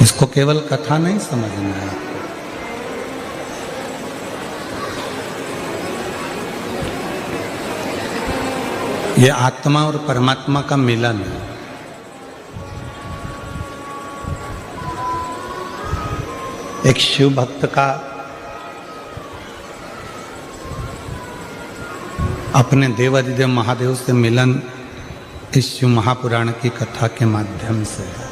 इसको केवल कथा नहीं समझना है आपको। ये आत्मा और परमात्मा का मिलन है। एक शिव भक्त का अपने देवाधिदेव महादेव से मिलन इस शिव महापुराण की कथा के माध्यम से है।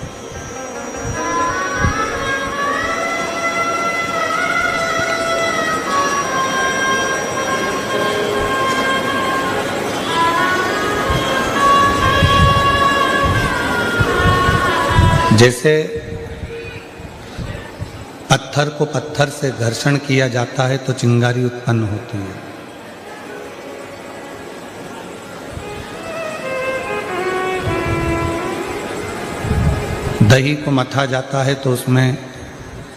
जैसे पत्थर को पत्थर से घर्षण किया जाता है तो चिंगारी उत्पन्न होती है। दही को मथा जाता है तो उसमें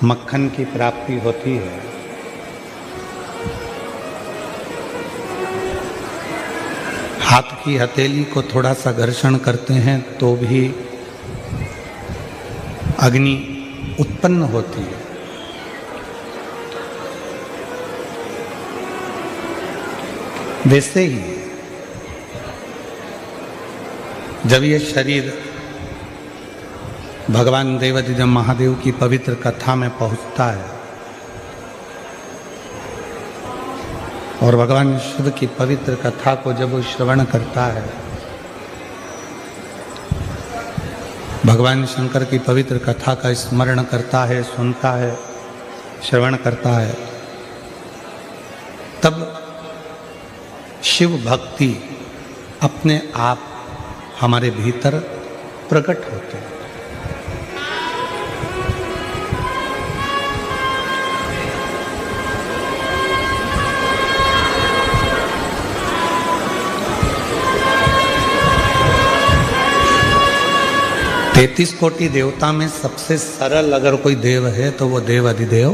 मक्खन की प्राप्ति होती है। हाथ की हथेली को थोड़ा सा घर्षण करते हैं तो भी अग्नि उत्पन्न होती है। वैसे ही जब ये शरीर भगवान देवाधिदेव महादेव की पवित्र कथा में पहुंचता है और भगवान शिव की पवित्र कथा को जब वो श्रवण करता है, भगवान शंकर की पवित्र कथा का स्मरण करता है, सुनता है, श्रवण करता है, तब शिव भक्ति अपने आप हमारे भीतर प्रकट होते हैं। तैतीस कोटि देवता में सबसे सरल अगर कोई देव है तो वो देव अधिदेव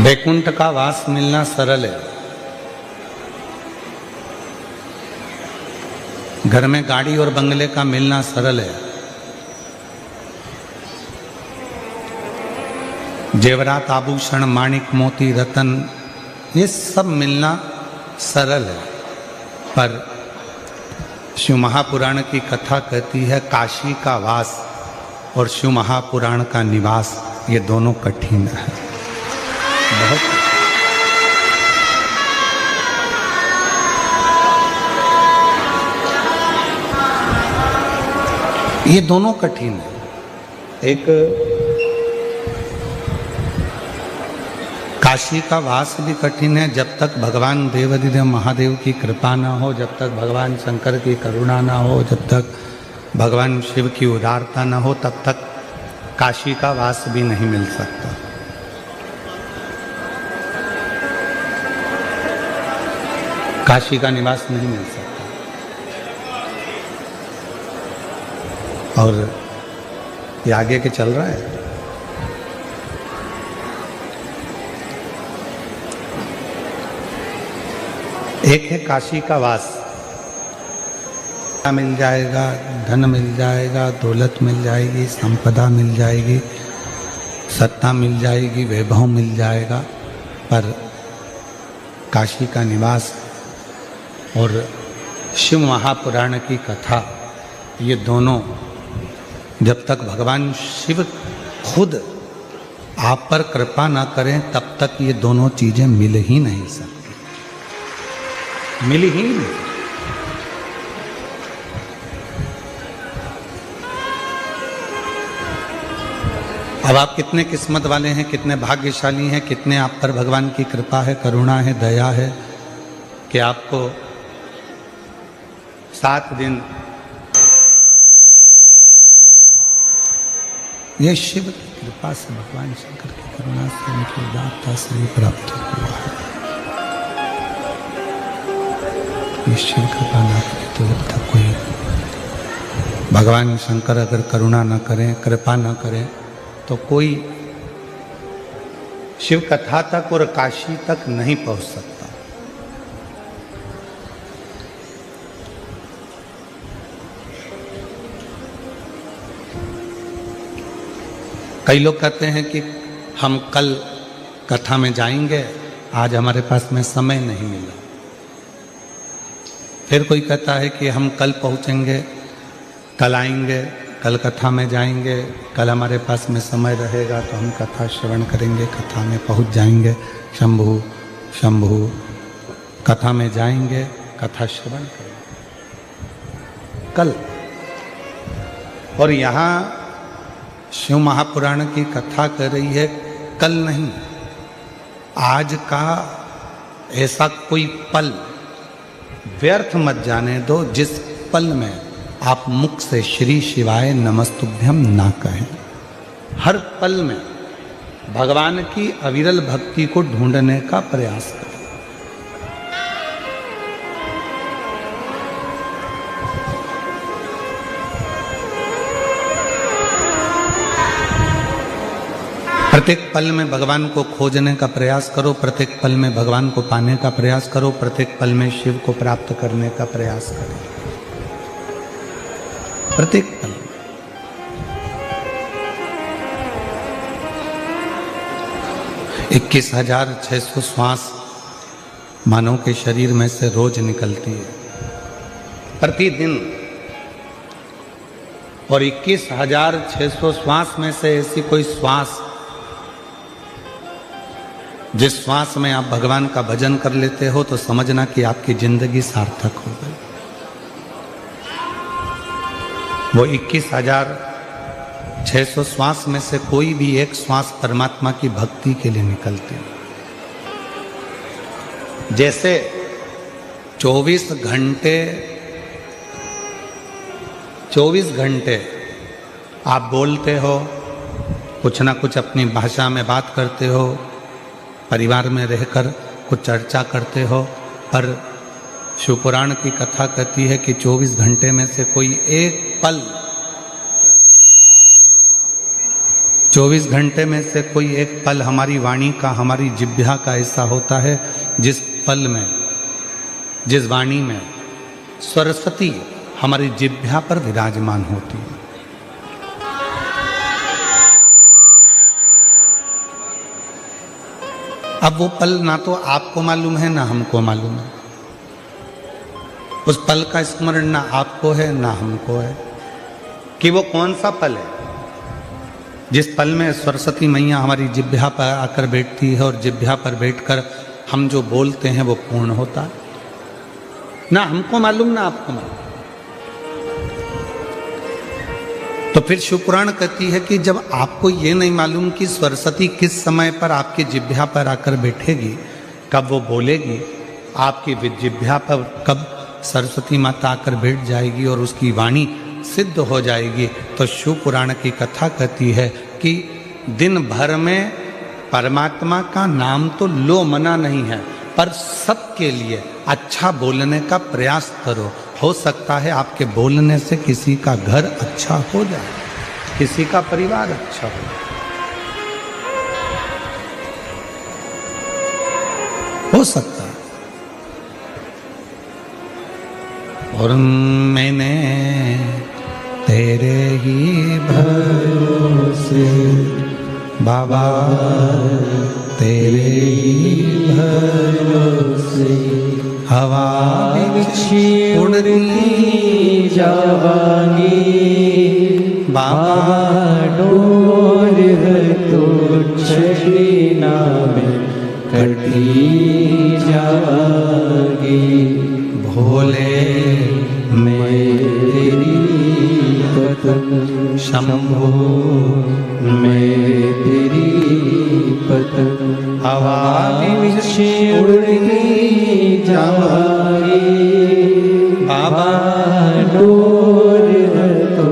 वैकुंठ का वास मिलना सरल है। घर में गाड़ी और बंगले का मिलना सरल है। जेवरात, आभूषण, माणिक, मोती, रतन, ये सब मिलना सरल है। पर शिव महापुराण की कथा कहती है काशी का वास और शिव महापुराण का निवास ये दोनों कठिन है, बहुत। ये दोनों कठिन है। एक काशी का वास भी कठिन है, जब तक भगवान देवाधिदेव महादेव की कृपा ना हो, जब तक भगवान शंकर की करुणा ना हो, जब तक भगवान शिव की उदारता ना हो, तब तक काशी का वास भी नहीं मिल सकता। काशी का निवास नहीं मिल सकता। और ये आगे के चल रहा है। एक है काशी का वास, मिल जाएगा, धन मिल जाएगा, दौलत मिल जाएगी, संपदा मिल जाएगी, सत्ता मिल जाएगी, वैभव मिल जाएगा, पर काशी का निवास और शिव महापुराण की कथा, ये दोनों जब तक भगवान शिव खुद आप पर कृपा ना करें तब तक ये दोनों चीजें मिल ही नहीं सकती, मिल ही नहीं। अब आप कितने किस्मत वाले हैं, कितने भाग्यशाली हैं, कितने आप पर भगवान की कृपा है, करुणा है, दया है कि आपको 7 दिन ये शिव की कृपा से, भगवान शंकर की करुणा से, उनकी उदारता से ये प्राप्त हुआ है। ये शिव कृपा ना करे तो जब तक कोई, भगवान शंकर अगर करुणा ना करें, कृपा ना करें, तो कोई शिव कथा तक और काशी तक नहीं पहुंच सकता। कई लोग कहते हैं कि हम कल कथा में जाएंगे, आज हमारे पास में समय नहीं मिला। फिर कोई कहता है कि हम कल पहुंचेंगे, कल आएंगे, कल कथा में जाएंगे, कल हमारे पास में समय रहेगा तो हम कथा श्रवण करेंगे, कथा में पहुंच जाएंगे। शंभु शंभु, कथा में जाएंगे, कथा श्रवण करेंगे कल। और यहाँ शिव महापुराण की कथा कर रही है कल नहीं, आज का ऐसा कोई पल व्यर्थ मत जाने दो जिस पल में आप मुख से श्री शिवाय नमस्तुभ्यम ना कहें। हर पल में भगवान की अविरल भक्ति को ढूंढने का प्रयास करें। प्रत्येक पल में भगवान को खोजने का प्रयास करो, प्रत्येक पल में भगवान को पाने का प्रयास करो, प्रत्येक पल में शिव को प्राप्त करने का प्रयास करो। प्रत्येक पल 21,600 श्वास मानव के शरीर में से रोज निकलती है प्रतिदिन, और 21,600 श्वास में से ऐसी कोई श्वास जिस श्वास में आप भगवान का भजन कर लेते हो तो समझना कि आपकी जिंदगी सार्थक हो गई। वो 21,600 श्वास में से कोई भी एक श्वास परमात्मा की भक्ति के लिए निकलती है। जैसे 24 घंटे आप बोलते हो, कुछ ना कुछ अपनी भाषा में बात करते हो, परिवार में रहकर कुछ चर्चा करते हो, पर शिवपुराण की कथा कहती है कि 24 घंटे में से कोई एक पल, 24 घंटे में से कोई एक पल हमारी वाणी का, हमारी जिह्वा का ऐसा होता है जिस पल में, जिस वाणी में सरस्वती हमारी जिह्वा पर विराजमान होती है। अब वो पल ना तो आपको मालूम है ना हमको मालूम है। उस पल का स्मरण ना आपको है ना हमको है कि वो कौन सा पल है जिस पल में सरस्वती मैया हमारी जिह्वा पर आकर बैठती है और जिह्वा पर बैठकर हम जो बोलते हैं वो पूर्ण होता है। ना हमको मालूम ना आपको मालूम। तो फिर शिवपुराण कहती है कि जब आपको ये नहीं मालूम कि सरस्वती किस समय पर आपकी जिह्वा पर आकर बैठेगी, कब वो बोलेगी, आपकी जिह्वा पर कब सरस्वती माता आकर बैठ जाएगी और उसकी वाणी सिद्ध हो जाएगी, तो शिवपुराण की कथा कहती है कि दिन भर में परमात्मा का नाम तो लो मना नहीं है, पर सबके लिए अच्छा बोलने का प्रयास करो। हो सकता है आपके बोलने से किसी का घर अच्छा हो जाए, किसी का परिवार अच्छा हो। हो सकता है। और मैंने तेरे ही भरोसे बाबा, तेरे ही भरोसे हवा बिछी उड़ती जावांगी बाबा, डोर है तो छड़ीना में कटी जावांगी। भोले मैं तेरी पतंग, शंभो मैं तेरी पतंग, हवा बिछी उड़ती जावांगी बाबा, डोर है तो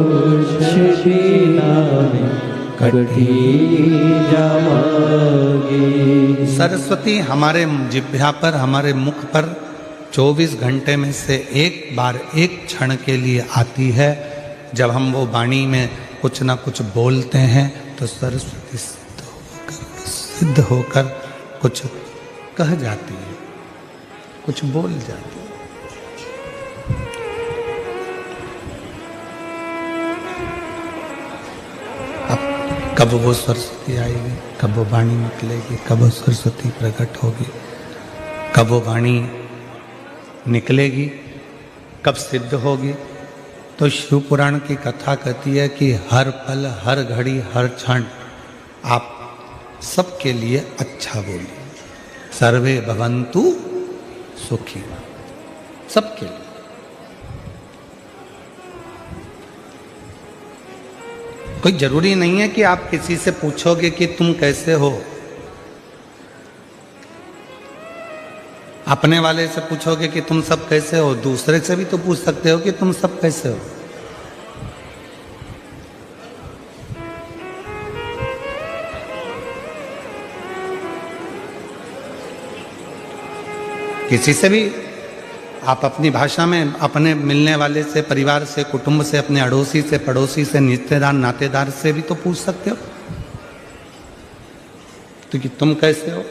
छड़ीना में कटी जावांगी। सरस्वती हमारे जिह्वा पर, हमारे मुख पर 24 घंटे में से एक बार, एक क्षण के लिए आती है। जब हम वो वाणी में कुछ ना कुछ बोलते हैं तो सरस्वती सिद्ध होकर सिद्ध होकर कुछ कह जाती है, कुछ बोल जाती है। अब कब वो सरस्वती आएगी, कब वो वाणी निकलेगी, कब वो सरस्वती प्रकट होगी, कब वो वाणी निकलेगी, कब सिद्ध होगी। तो शिव पुराण की कथा कहती है कि हर पल, हर घड़ी, हर क्षण आप सबके लिए अच्छा बोलिए। सर्वे भवन्तु सुखी, सबके लिए। कोई जरूरी नहीं है कि आप किसी से पूछोगे कि तुम कैसे हो। अपने वाले से पूछोगे कि तुम सब कैसे हो, दूसरे से भी तो पूछ सकते हो कि तुम सब कैसे हो। किसी से भी आप अपनी भाषा में अपने मिलने वाले से, परिवार से, कुटुंब से, अपने अड़ोसी से, पड़ोसी से, रिश्तेदार, नातेदार से भी तो पूछ सकते हो तो कि तुम कैसे हो।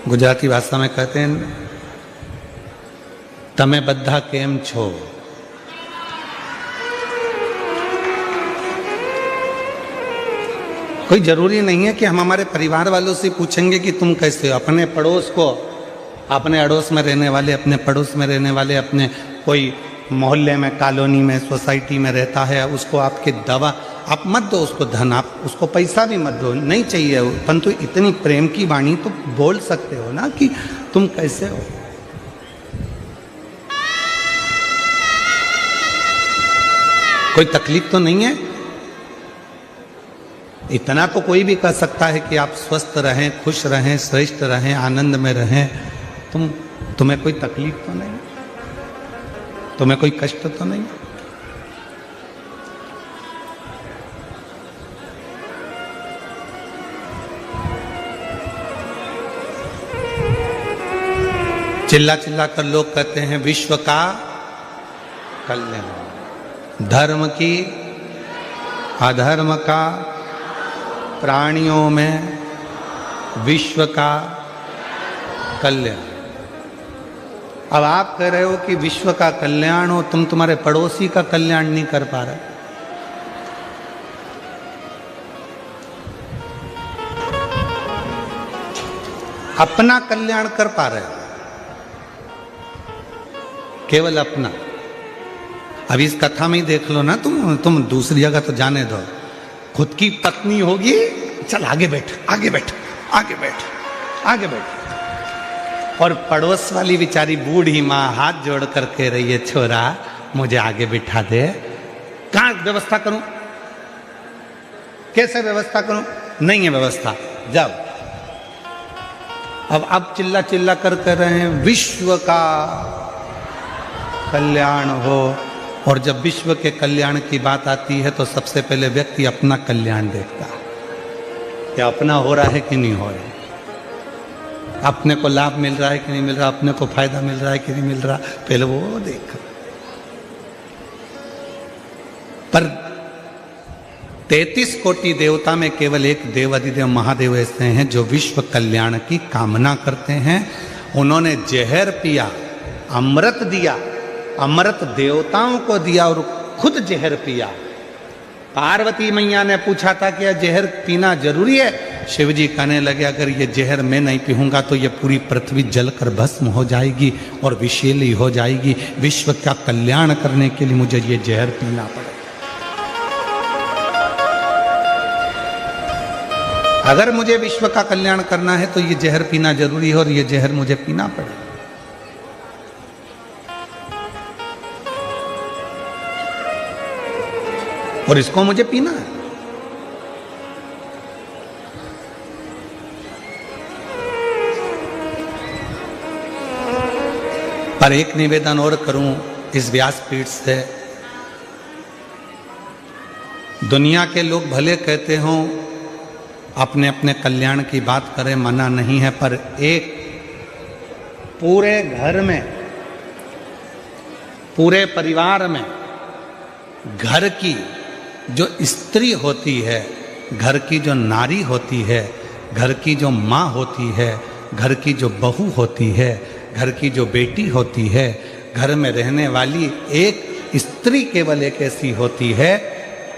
गुजराती भाषा में कहते हैं तमे बद्धा केम छो। कोई जरूरी नहीं है कि हम हमारे परिवार वालों से पूछेंगे कि तुम कैसे हो। अपने पड़ोस को, अपने अड़ोस में रहने वाले, अपने पड़ोस में रहने वाले, अपने कोई मोहल्ले में, कॉलोनी में, सोसाइटी में रहता है, उसको आपकी दवा आप मत दो, उसको धन, आप उसको पैसा भी मत दो, नहीं चाहिए, परंतु इतनी प्रेम की वाणी तो बोल सकते हो ना कि तुम कैसे हो। कोई तकलीफ तो नहीं है। इतना तो कोई भी कह सकता है कि आप स्वस्थ रहें, खुश रहें, श्रेष्ठ रहें, आनंद में रहें। तुम्हें कोई तकलीफ तो नहीं, तुम्हें कोई कष्ट तो नहीं। चिल्ला चिल्ला कर लोग कहते हैं विश्व का कल्याण, धर्म की, अधर्म का, प्राणियों में विश्व का कल्याण। अब आप कह रहे हो कि विश्व का कल्याण हो, तुम तुम्हारे पड़ोसी का कल्याण नहीं कर पा रहे। अपना कल्याण कर पा रहे हो, केवल अपना। अब इस कथा में ही देख लो ना, तुम दूसरी जगह तो जाने दो। खुद की पत्नी होगी, चल आगे बैठ, आगे बैठ, आगे बैठ, आगे बैठ। और पड़ोस वाली बेचारी बूढ़ी माँ हाथ जोड़ कर कह रही है छोरा मुझे आगे बिठा दे। कहाँ व्यवस्था करूं, कैसे व्यवस्था करूं? नहीं है व्यवस्था, जाओ। अब चिल्ला चिल्ला कर कह रहे हैं विश्व का कल्याण हो। और जब विश्व के कल्याण की बात आती है तो सबसे पहले व्यक्ति अपना कल्याण देखता है, क्या अपना हो रहा है कि नहीं हो रहा है, अपने को लाभ मिल रहा है कि नहीं मिल रहा, अपने को फायदा मिल रहा है कि नहीं मिल रहा, पहले वो देख। पर 33 कोटि देवता में केवल एक देव अधिदेव महादेव ऐसे हैं जो विश्व कल्याण की कामना करते हैं। उन्होंने जहर पिया, अमृत दिया, अमृत देवताओं को दिया और खुद जहर पिया। पार्वती मैया ने पूछा था कि यह जहर पीना जरूरी है? शिव जी कहने लगे अगर ये जहर मैं नहीं पीऊंगा तो ये पूरी पृथ्वी जलकर भस्म हो जाएगी और विषैली हो जाएगी। विश्व का कल्याण करने के लिए मुझे ये जहर पीना पड़ेगा। अगर मुझे विश्व का कल्याण करना है तो ये जहर पीना जरूरी है और ये जहर मुझे पीना पड़ेगा। और इसको मुझे पीना है। पर एक निवेदन और करूं इस व्यासपीठ से, दुनिया के लोग भले कहते हों अपने अपने कल्याण की बात करें, मना नहीं है, पर एक पूरे घर में पूरे परिवार में घर की जो स्त्री होती है, घर की जो नारी होती है, घर की जो माँ होती है, घर की जो बहू होती है, घर की जो बेटी होती है, घर में रहने वाली एक स्त्री केवल एक ऐसी होती है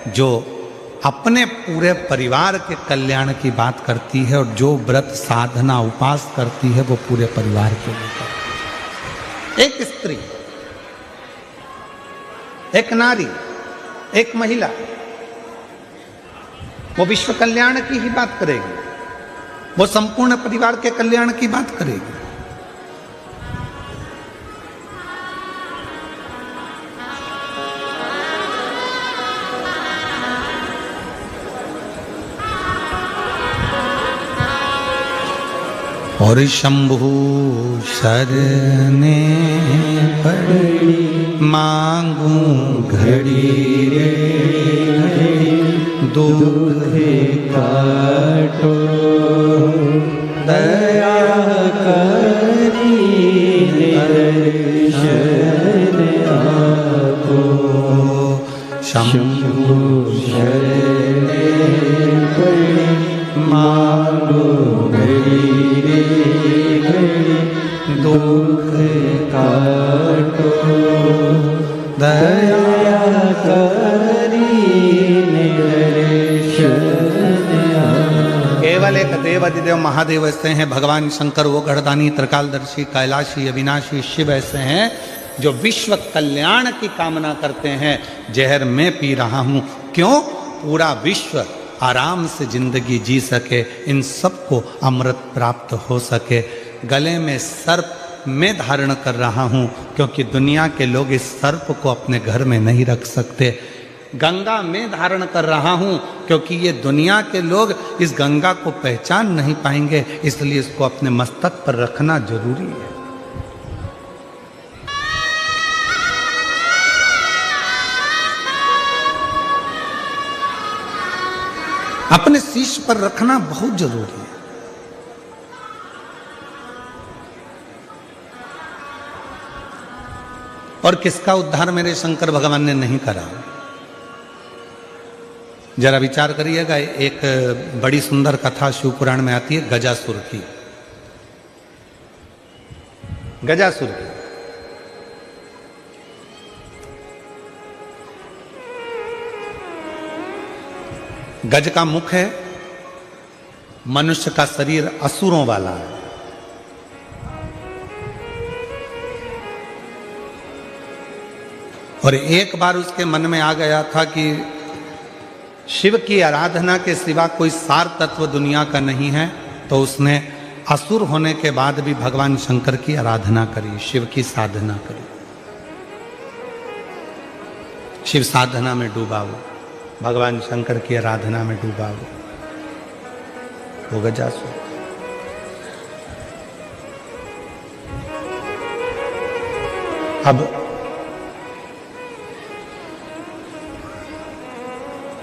जो अपने पूरे परिवार के कल्याण की बात करती है, और जो व्रत साधना उपास करती है वो पूरे परिवार के लिए करती है। एक स्त्री, एक नारी, एक महिला, वो विश्व कल्याण की ही बात करेगी, वो संपूर्ण परिवार के कल्याण की बात करेगी। और शंभु शरणे पड़ी मांगू घड़ी रे घड़ी दुख काटो दया करी दर्शन आपको। शंभु शरणे पड़ी मांगू घड़ी रे घड़ी दुख काटो दया करी केवल एक देव अधिदेव महादेव ऐसे हैं, भगवान शंकर वो गढ़दानी त्रिकालदर्शी कैलाशी अविनाशी शिव ऐसे हैं जो विश्व कल्याण की कामना करते हैं। जहर मैं पी रहा हूं, क्यों? पूरा विश्व आराम से जिंदगी जी सके, इन सबको अमृत प्राप्त हो सके। गले में सर्प मैं धारण कर रहा हूं क्योंकि दुनिया के लोग इस सर्प को अपने घर में नहीं रख सकते। गंगा मैं धारण कर रहा हूं क्योंकि ये दुनिया के लोग इस गंगा को पहचान नहीं पाएंगे, इसलिए इसको अपने मस्तक पर रखना जरूरी है। अपने शीश पर रखना बहुत जरूरी है। और किसका उद्धार मेरे शंकर भगवान ने नहीं करा? जरा विचार करिएगा। एक बड़ी सुंदर कथा शिव पुराण में आती है गजासुर की। गजासुर की गज का मुख है, मनुष्य का शरीर असुरों वाला है। और एक बार उसके मन में आ गया था कि शिव की आराधना के सिवा कोई सार तत्व दुनिया का नहीं है, तो उसने असुर होने के बाद भी भगवान शंकर की आराधना करी, शिव की साधना करी, शिव साधना में डूबा वो, भगवान शंकर की आराधना में डूबा वो गजासुर। अब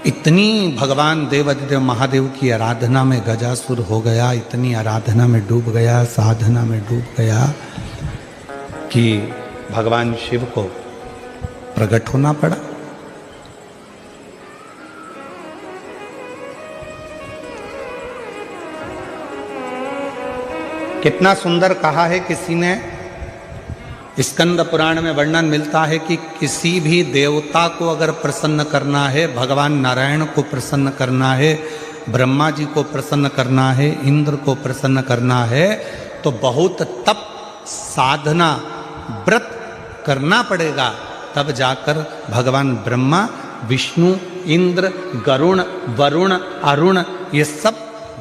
इतनी भगवान देवाधिदेव महादेव की आराधना में गजासुर हो गया, इतनी आराधना में डूब गया, साधना में डूब गया कि भगवान शिव को प्रकट होना पड़ा। कितना सुंदर कहा है किसी ने, स्कंद पुराण में वर्णन मिलता है कि किसी भी देवता को अगर प्रसन्न करना है, भगवान नारायण को प्रसन्न करना है, ब्रह्मा जी को प्रसन्न करना है, इंद्र को प्रसन्न करना है, तो बहुत तप साधना व्रत करना पड़ेगा। तब जाकर भगवान ब्रह्मा, विष्णु, इंद्र, गरुण, वरुण, अरुण, ये सब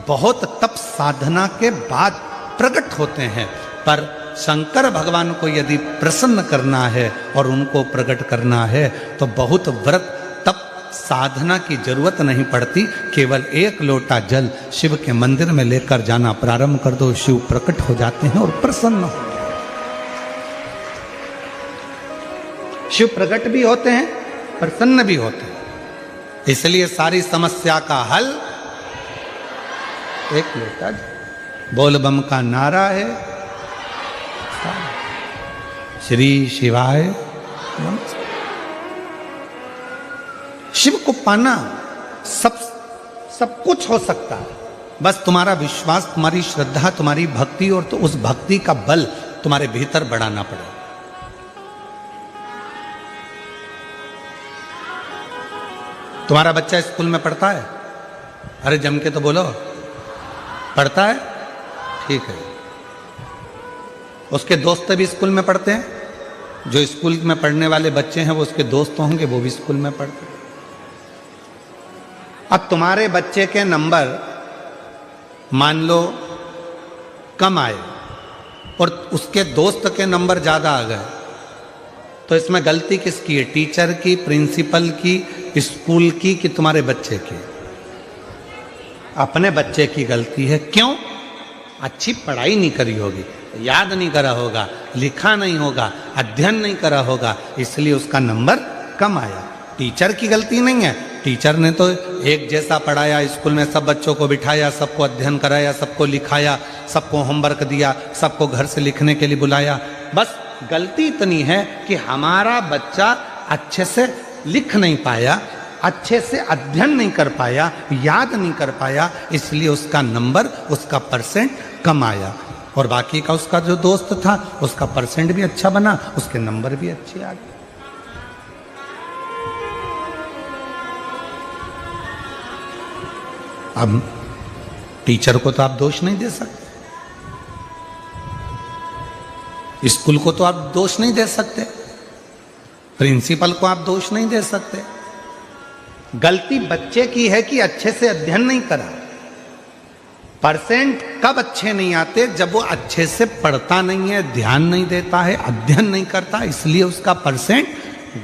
बहुत तप साधना के बाद प्रकट होते हैं। पर शंकर भगवान को यदि प्रसन्न करना है और उनको प्रकट करना है तो बहुत व्रत तप साधना की जरूरत नहीं पड़ती। केवल एक लोटा जल शिव के मंदिर में लेकर जाना प्रारंभ कर दो, शिव प्रकट हो जाते हैं और प्रसन्न हो। शिव प्रकट भी होते हैं, प्रसन्न भी होते हैं। इसलिए सारी समस्या का हल एक लोटा जल। बोल बम का नारा है, श्री शिवाय शिव को पाना सब कुछ हो सकता है, बस तुम्हारा विश्वास, तुम्हारी श्रद्धा, तुम्हारी भक्ति, और तो उस भक्ति का बल तुम्हारे भीतर बढ़ाना पड़ेगा। तुम्हारा बच्चा स्कूल में पढ़ता है? अरे जम के तो बोलो, पढ़ता है? ठीक है। उसके दोस्त भी स्कूल में पढ़ते हैं? जो स्कूल में पढ़ने वाले बच्चे हैं वो उसके दोस्त होंगे, वो भी स्कूल में पढ़ते हैं। अब तुम्हारे बच्चे के नंबर मान लो कम आए और उसके दोस्त के नंबर ज्यादा आ गए, तो इसमें गलती किसकी है? टीचर की, प्रिंसिपल की, स्कूल की, कि तुम्हारे बच्चे की? अपने बच्चे की गलती है। क्यों? अच्छी पढ़ाई नहीं करी होगी, याद नहीं करा होगा, लिखा नहीं होगा, अध्ययन नहीं करा होगा, इसलिए उसका नंबर कम आया। टीचर की गलती नहीं है। टीचर ने तो एक जैसा पढ़ाया, स्कूल में सब बच्चों को बिठाया, सबको अध्ययन कराया, सबको लिखाया, सबको होमवर्क दिया, सबको घर से लिखने के लिए बुलाया। बस गलती इतनी है कि हमारा बच्चा अच्छे से लिख नहीं पाया, अच्छे से अध्ययन नहीं कर पाया, याद नहीं कर पाया, इसलिए उसका नंबर, उसका परसेंट कम आया। और बाकी का उसका जो दोस्त था उसका परसेंट भी अच्छा बना, उसके नंबर भी अच्छे आ गए। अब टीचर को तो आप दोष नहीं दे सकते, स्कूल को तो आप दोष नहीं दे सकते, प्रिंसिपल को आप दोष नहीं दे सकते। गलती बच्चे की है कि अच्छे से अध्ययन नहीं करा। परसेंट कब अच्छे नहीं आते? जब वो अच्छे से पढ़ता नहीं है, ध्यान नहीं देता है, अध्ययन नहीं करता, इसलिए उसका परसेंट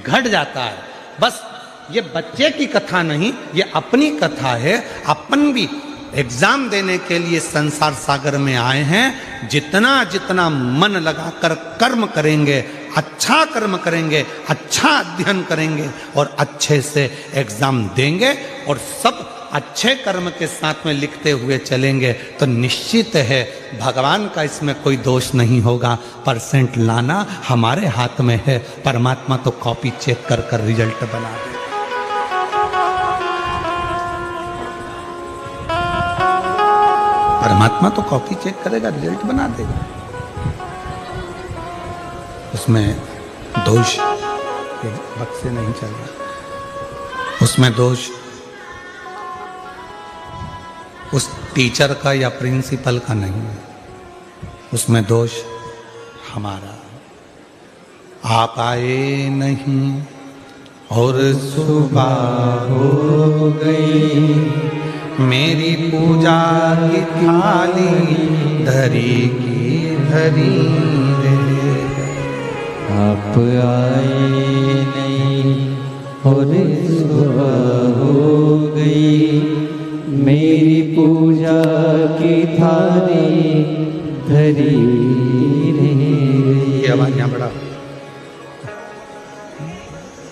घट जाता है। बस ये बच्चे की कथा नहीं, ये अपनी कथा है। अपन भी एग्जाम देने के लिए संसार सागर में आए हैं। जितना जितना मन लगाकर कर्म करेंगे, अच्छा कर्म करेंगे, अच्छा अध्ययन करेंगे और अच्छे से एग्जाम देंगे और सब अच्छे कर्म के साथ में लिखते हुए चलेंगे, तो निश्चित है भगवान का इसमें कोई दोष नहीं होगा। परसेंट लाना हमारे हाथ में है, परमात्मा तो कॉपी चेक कर कर रिजल्ट बना दे। परमात्मा तो कॉपी चेक करेगा, रिजल्ट बना देगा। उसमें दोष वक्त से नहीं चल रहा, उसमें दोष उस टीचर का या प्रिंसिपल का नहीं है, उसमें दोष हमारा। आप आए नहीं और सुबह हो गई, मेरी पूजा की थाली धरी की धरी रे। आप आए नहीं और सुबह हो गई, मेरी पूजा की थाली धरी रे। ये आवाज यहाँ बड़ा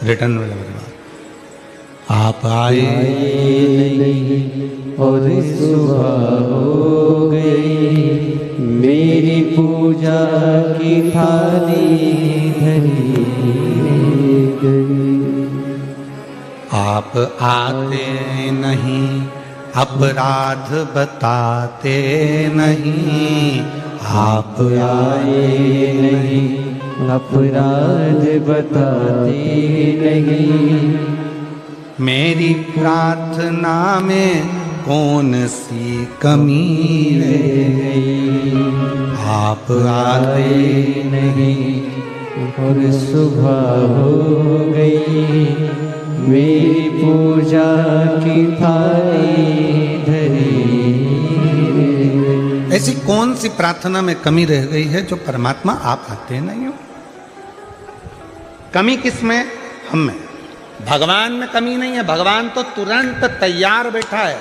रिटर्न में लग रहा। आप आए नहीं और सुबह हो गई, मेरी पूजा की थाली धरी गई। आप आते नहीं, अपराध बताते नहीं। आप आए नहीं, अपराध बताते नहीं। मेरी प्रार्थना में कौन सी कमी रह गई। आप आए नहीं और सुबह हो गई, मेरी पूजा की थाली धरी। ऐसी कौन सी प्रार्थना में कमी रह गई है जो परमात्मा आप आते नहीं हो? कमी किसमें? हम में। भगवान में कमी नहीं है, भगवान तो तुरंत तैयार बैठा है।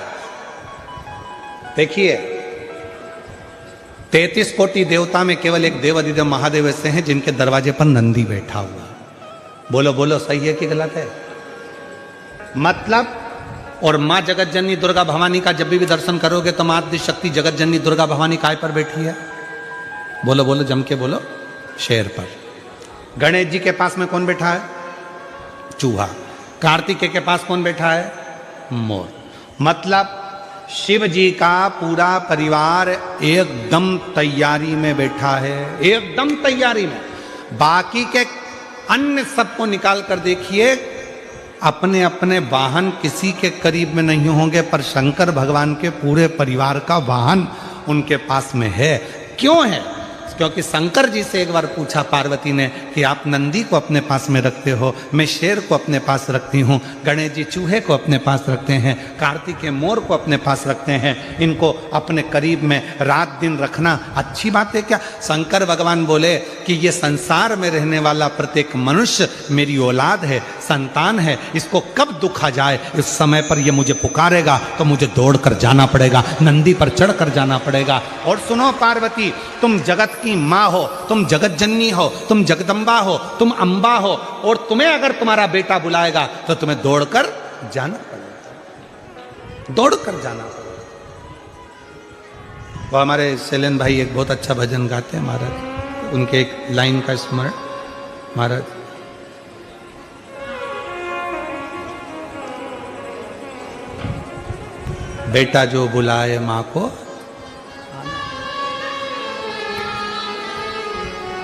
देखिए 33 कोटि देवता में केवल एक देव अधिदेव महादेव ऐसे हैं जिनके दरवाजे पर नंदी बैठा हुआ। बोलो बोलो, सही है कि गलत है? मतलब, और माँ जगत जननी दुर्गा भवानी का जब भी दर्शन करोगे तो माँ आदि शक्ति जगत जननी दुर्गा भवानी काय पर बैठी है? बोलो बोलो, जम के बोलो। शेर पर। गणेश जी के पास में कौन बैठा है? चूहा। कार्तिकेय के पास कौन बैठा है? मोर। मतलब शिव जी का पूरा परिवार एकदम तैयारी में बैठा है, एकदम तैयारी में। बाकी के अन्य सबको निकाल कर देखिए, अपने अपने वाहन किसी के करीब में नहीं होंगे, पर शंकर भगवान के पूरे परिवार का वाहन उनके पास में है। क्यों है? क्योंकि शंकर जी से एक बार पूछा पार्वती ने कि आप नंदी को अपने पास में रखते हो, मैं शेर को अपने पास रखती हूँ, गणेश जी चूहे को अपने पास रखते हैं, कार्तिकेय मोर को अपने पास रखते हैं, इनको अपने करीब में रात दिन रखना अच्छी बात है क्या? शंकर भगवान बोले कि ये संसार में रहने वाला प्रत्येक मनुष्य मेरी औलाद है, संतान है, इसको कब दुख आ जाए इस समय पर ये मुझे पुकारेगा तो मुझे दौड़ कर जाना पड़ेगा, नंदी पर चढ़ कर जाना पड़ेगा। और सुनो पार्वती, तुम जगत की माँ हो, तुम जगत जननी हो, तुम जगदम्बा हो, तुम अम्बा हो, और तुम्हें अगर तुम्हारा बेटा बुलाएगा तो तुम्हें दौड़कर जाना पड़ेगा, दौड़कर जाना पड़ेगा। वो हमारे शैलेन भाई एक बहुत अच्छा भजन गाते हैं महाराज, उनके एक लाइन का स्मरण महाराज। बेटा जो बुलाए माँ को,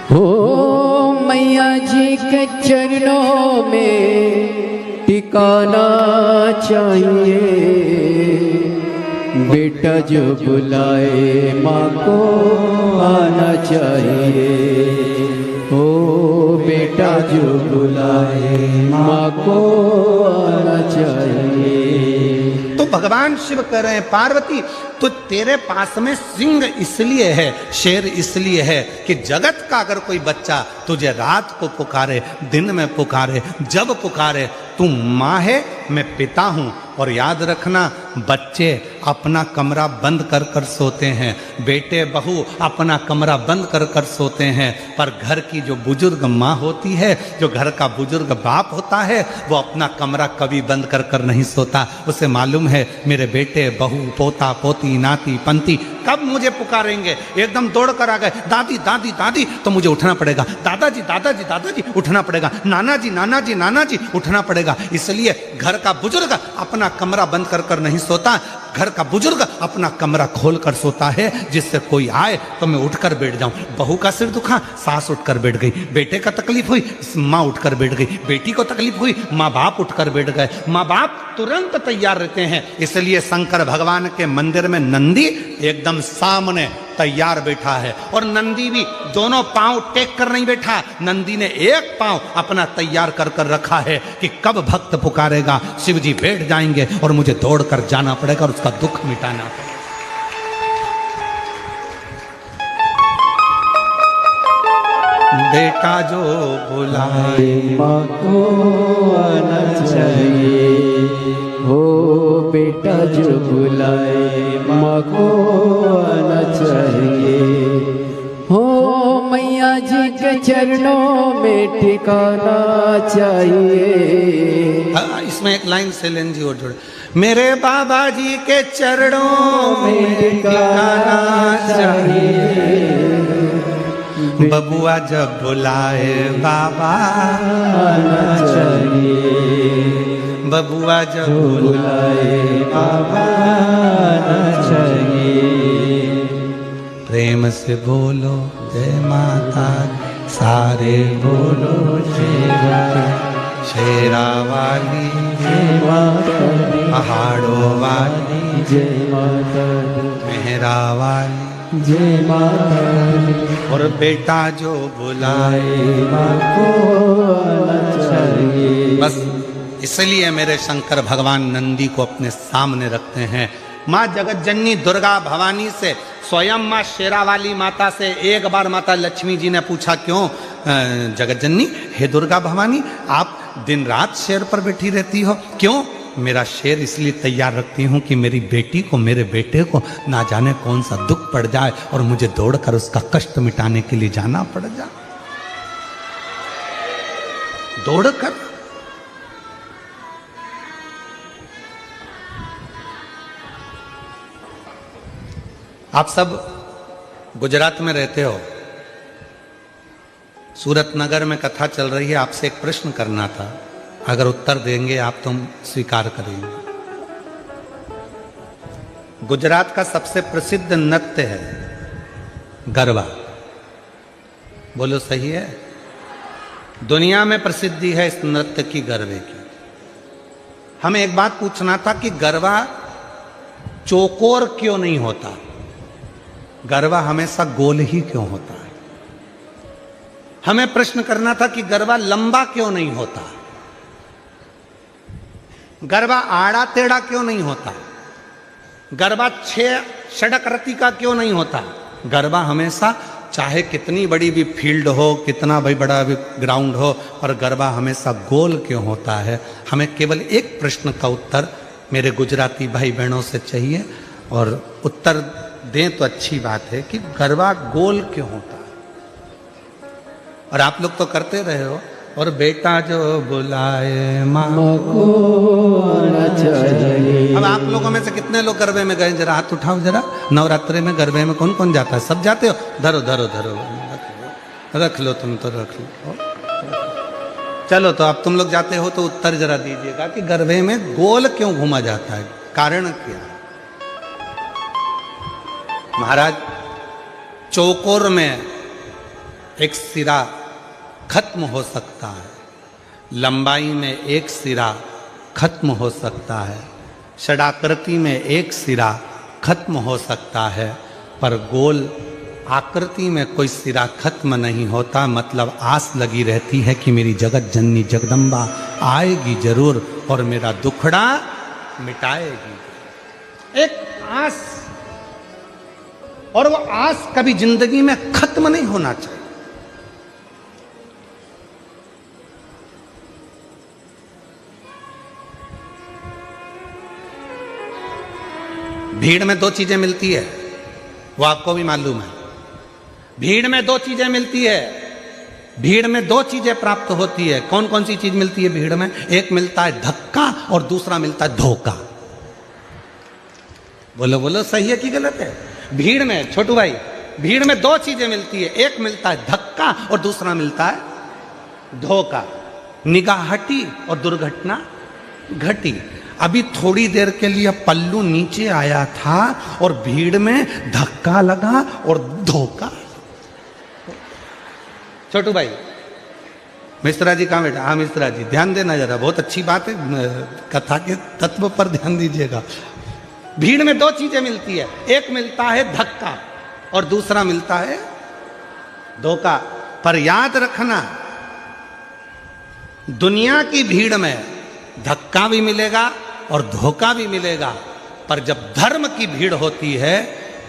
हो मैया जी के चरणों में टिकाना चाहिए, बेटा जो बुलाए माँ को आना चाहिए, हो बेटा जो बुलाए माँ को आना चाहिए। तो भगवान शिव कह रहे हैं पार्वती, तो तेरे पास में सिंह इसलिए है, शेर इसलिए है कि जगत का अगर कोई बच्चा तुझे रात को पुकारे, दिन में पुकारे, जब पुकारे, तू माँ है, मैं पिता हूँ। और याद रखना, बच्चे अपना कमरा बंद कर कर सोते हैं, बेटे बहू अपना कमरा बंद कर कर सोते हैं, पर घर की जो बुजुर्ग माँ होती है, जो घर का बुजुर्ग बाप होता है, वो अपना कमरा कभी बंद कर कर नहीं सोता। उसे मालूम है मेरे बेटे बहू पोता पोती नाती पंती कब मुझे पुकारेंगे। एकदम दौड़ कर आ गए, दादी दादी दादी, तो मुझे उठना पड़ेगा, दादाजी दादाजी दादाजी उठना पड़ेगा, नाना जी नाना जी नाना जी उठना पड़ेगा। इसलिए घर का बुजुर्ग अपना कमरा बंद कर कर नहीं सोता, घर का बुजुर्ग अपना कमरा खोल कर सोता है, जिससे कोई आए तो मैं उठकर बैठ जाऊं। बहू का सिर दुखा, सास उठकर बैठ गई, बेटे का तकलीफ हुई, माँ उठकर बैठ गई, बेटी को तकलीफ हुई, माँ बाप उठकर बैठ गए। माँ बाप तुरंत तैयार रहते हैं। इसलिए शंकर भगवान के मंदिर में नंदी एकदम सामने तैयार बैठा है, और नंदी भी दोनों पांव टेक कर नहीं बैठा, नंदी ने एक पांव अपना तैयार कर कर रखा है कि कब भक्त पुकारेगा शिव जी बैठ जाएंगे और मुझे दौड़ कर जाना पड़ेगा और उसका दुख मिटाना पड़ेगा। बेटा जो बुलाए माँ को आना चाहिए, हो बेटा जो बुलाए माँ को आना चाहिए, हो मैया जी के चरणों में ठिकाना चाहिए। इसमें एक लाइन शैलेन जी और जोड़े, मेरे बाबा जी के चरणों में ठिकाना चाहिए, बबुआ जब बुलाए बाबा आना चाहिए, बबुआ जब बुलाए बाबा आना चाहिए। प्रेम से बोलो जय माता, सारे बोलो जय माता, शेरा वाली जय माता दी, पहाड़ों वाली जय माता दी, मेहरा वाली जय माता दी। और बेटा जो बुलाए माँ को आना चाहिए। बस इसलिए मेरे शंकर भगवान नंदी को अपने सामने रखते हैं। माँ जगत जननी दुर्गा भवानी से, स्वयं माँ शेरावाली माता से एक बार माता लक्ष्मी जी ने पूछा, क्यों जगत जननी हे दुर्गा भवानी, आप दिन रात शेर पर बैठी रहती हो, क्यों? मेरा शेर इसलिए तैयार रखती हूँ कि मेरी बेटी को, मेरे बेटे को ना जाने कौन सा दुख पड़ जाए और मुझे दौड़कर उसका कष्ट मिटाने के लिए जाना पड़ जाए। दौड़कर आप सब गुजरात में रहते हो, सूरत नगर में कथा चल रही है, आपसे एक प्रश्न करना था, अगर उत्तर देंगे आप तो स्वीकार करेंगे। गुजरात का सबसे प्रसिद्ध नृत्य है गरबा, बोलो सही है? दुनिया में प्रसिद्धि है इस नृत्य की, गरबे की। हमें एक बात पूछना था कि गरबा चौकोर क्यों नहीं होता, गरबा हमेशा गोल ही क्यों होता है? हमें प्रश्न करना था कि गरबा लंबा क्यों नहीं होता, गरबा आड़ा टेढ़ा क्यों नहीं होता, गरबा 6 षडक्रति का क्यों नहीं होता। गरबा हमेशा, चाहे कितनी बड़ी भी फील्ड हो, कितना भी बड़ा भी ग्राउंड हो, पर गरबा हमेशा गोल क्यों होता है? हमें केवल एक प्रश्न का उत्तर मेरे गुजराती भाई बहनों से चाहिए, और उत्तर दें तो अच्छी बात है कि गरबा गोल क्यों होता है। और आप लोग तो करते रहे हो, और बेटा जो बुलाए माँ को आना चाहिए। अब आप लोगों में से कितने लोग गरबे में गए, जरा हाथ उठाओ जरा। नवरात्रि में गरबे में कौन कौन जाता है? सब जाते हो? धरो धरो धरो, रख लो, तुम तो रख लो। चलो, तो अब तुम लोग जाते हो तो उत्तर जरा दीजिएगा कि गरबे में गोल क्यों घूमा जाता है, कारण क्या है? महाराज, चौकोर में एक सिरा खत्म हो सकता है, लंबाई में एक सिरा खत्म हो सकता है, षडाकृति में एक सिरा खत्म हो सकता है, पर गोल आकृति में कोई सिरा खत्म नहीं होता। मतलब आस लगी रहती है कि मेरी जगत जननी जगदम्बा आएगी जरूर और मेरा दुखड़ा मिटाएगी। एक आस, और वो आस कभी जिंदगी में खत्म नहीं होना चाहिए। भीड़ में 2 चीजें मिलती है, वो आपको भी मालूम है। भीड़ में 2 चीजें मिलती है, भीड़ में 2 चीजें प्राप्त होती है। कौन कौन सी चीज मिलती है भीड़ में? एक मिलता है धक्का और दूसरा मिलता है धोखा। बोलो बोलो, सही है कि गलत है? भीड़ में, छोटू भाई, भीड़ में 2 चीजें मिलती है, एक मिलता है धक्का और दूसरा मिलता है धोखा। निगाह हटी और दुर्घटना घटी। अभी थोड़ी देर के लिए पल्लू नीचे आया था और भीड़ में धक्का लगा और धोखा। छोटू भाई, मिश्रा जी कहाँ बैठा? हाँ मिश्रा जी, ध्यान देना जरा, बहुत अच्छी बात है, कथा के तत्व पर ध्यान दीजिएगा। भीड़ में 2 चीजें मिलती है, एक मिलता है धक्का और दूसरा मिलता है धोखा। पर याद रखना, दुनिया की भीड़ में धक्का भी मिलेगा और धोखा भी मिलेगा, पर जब धर्म की भीड़ होती है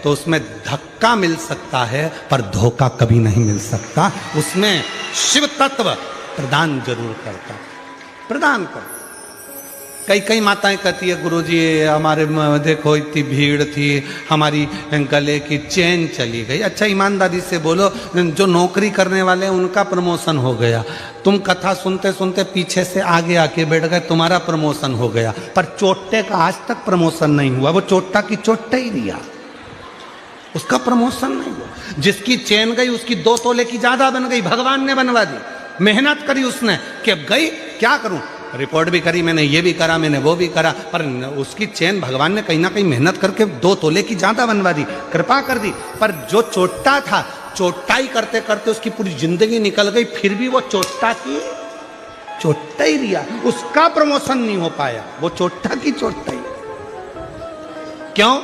तो उसमें धक्का मिल सकता है पर धोखा कभी नहीं मिल सकता। उसमें शिव तत्व प्रदान जरूर करता, प्रदान कर। कई माताएं कहती है, गुरुजी हमारे देखो इतनी भीड़ थी, हमारी गले की चेन चली गई। अच्छा, ईमानदारी से बोलो, जो नौकरी करने वाले हैं उनका प्रमोशन हो गया, तुम कथा सुनते सुनते पीछे से आगे आके बैठ गए, तुम्हारा प्रमोशन हो गया, पर चोट्टे का आज तक प्रमोशन नहीं हुआ। वो चोट्टा की चोट्टा ही दिया, उसका प्रमोशन नहीं हुआ। जिसकी चेन गई उसकी 2 तोले की ज्यादा बन गई, भगवान ने बनवा दी। मेहनत करी उसने कि गई, क्या करूं, रिपोर्ट भी करी मैंने, ये भी करा मैंने, वो भी करा, पर उसकी चेन भगवान ने कहीं ना कहीं मेहनत करके 2 तोले की ज्यादा बनवा दी, कृपा कर दी। पर जो चोट्टा था, चोट्टाई करते करते उसकी पूरी जिंदगी निकल गई, फिर भी वो चोट्टा की चोट्टा ही रिया, उसका प्रमोशन नहीं हो पाया, वो चोट्टा की चोट्टा ही। क्यों?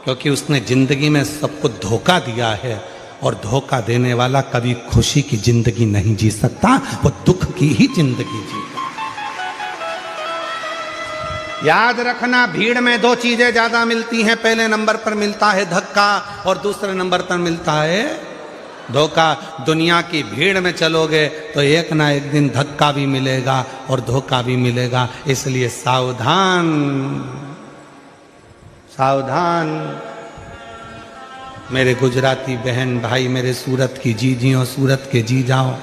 क्योंकि उसने जिंदगी में सबको धोखा दिया है, और धोखा देने वाला कभी खुशी की जिंदगी नहीं जी सकता, वो दुख की ही जिंदगी जीता। याद रखना, भीड़ में 2 चीजें ज्यादा मिलती हैं। पहले नंबर पर मिलता है धक्का और दूसरे नंबर पर मिलता है धोखा। दुनिया की भीड़ में चलोगे तो एक ना एक दिन धक्का भी मिलेगा और धोखा भी मिलेगा। इसलिए सावधान, सावधान मेरे गुजराती बहन भाई, मेरे सूरत की जीजियों, सूरत के जी जाओ।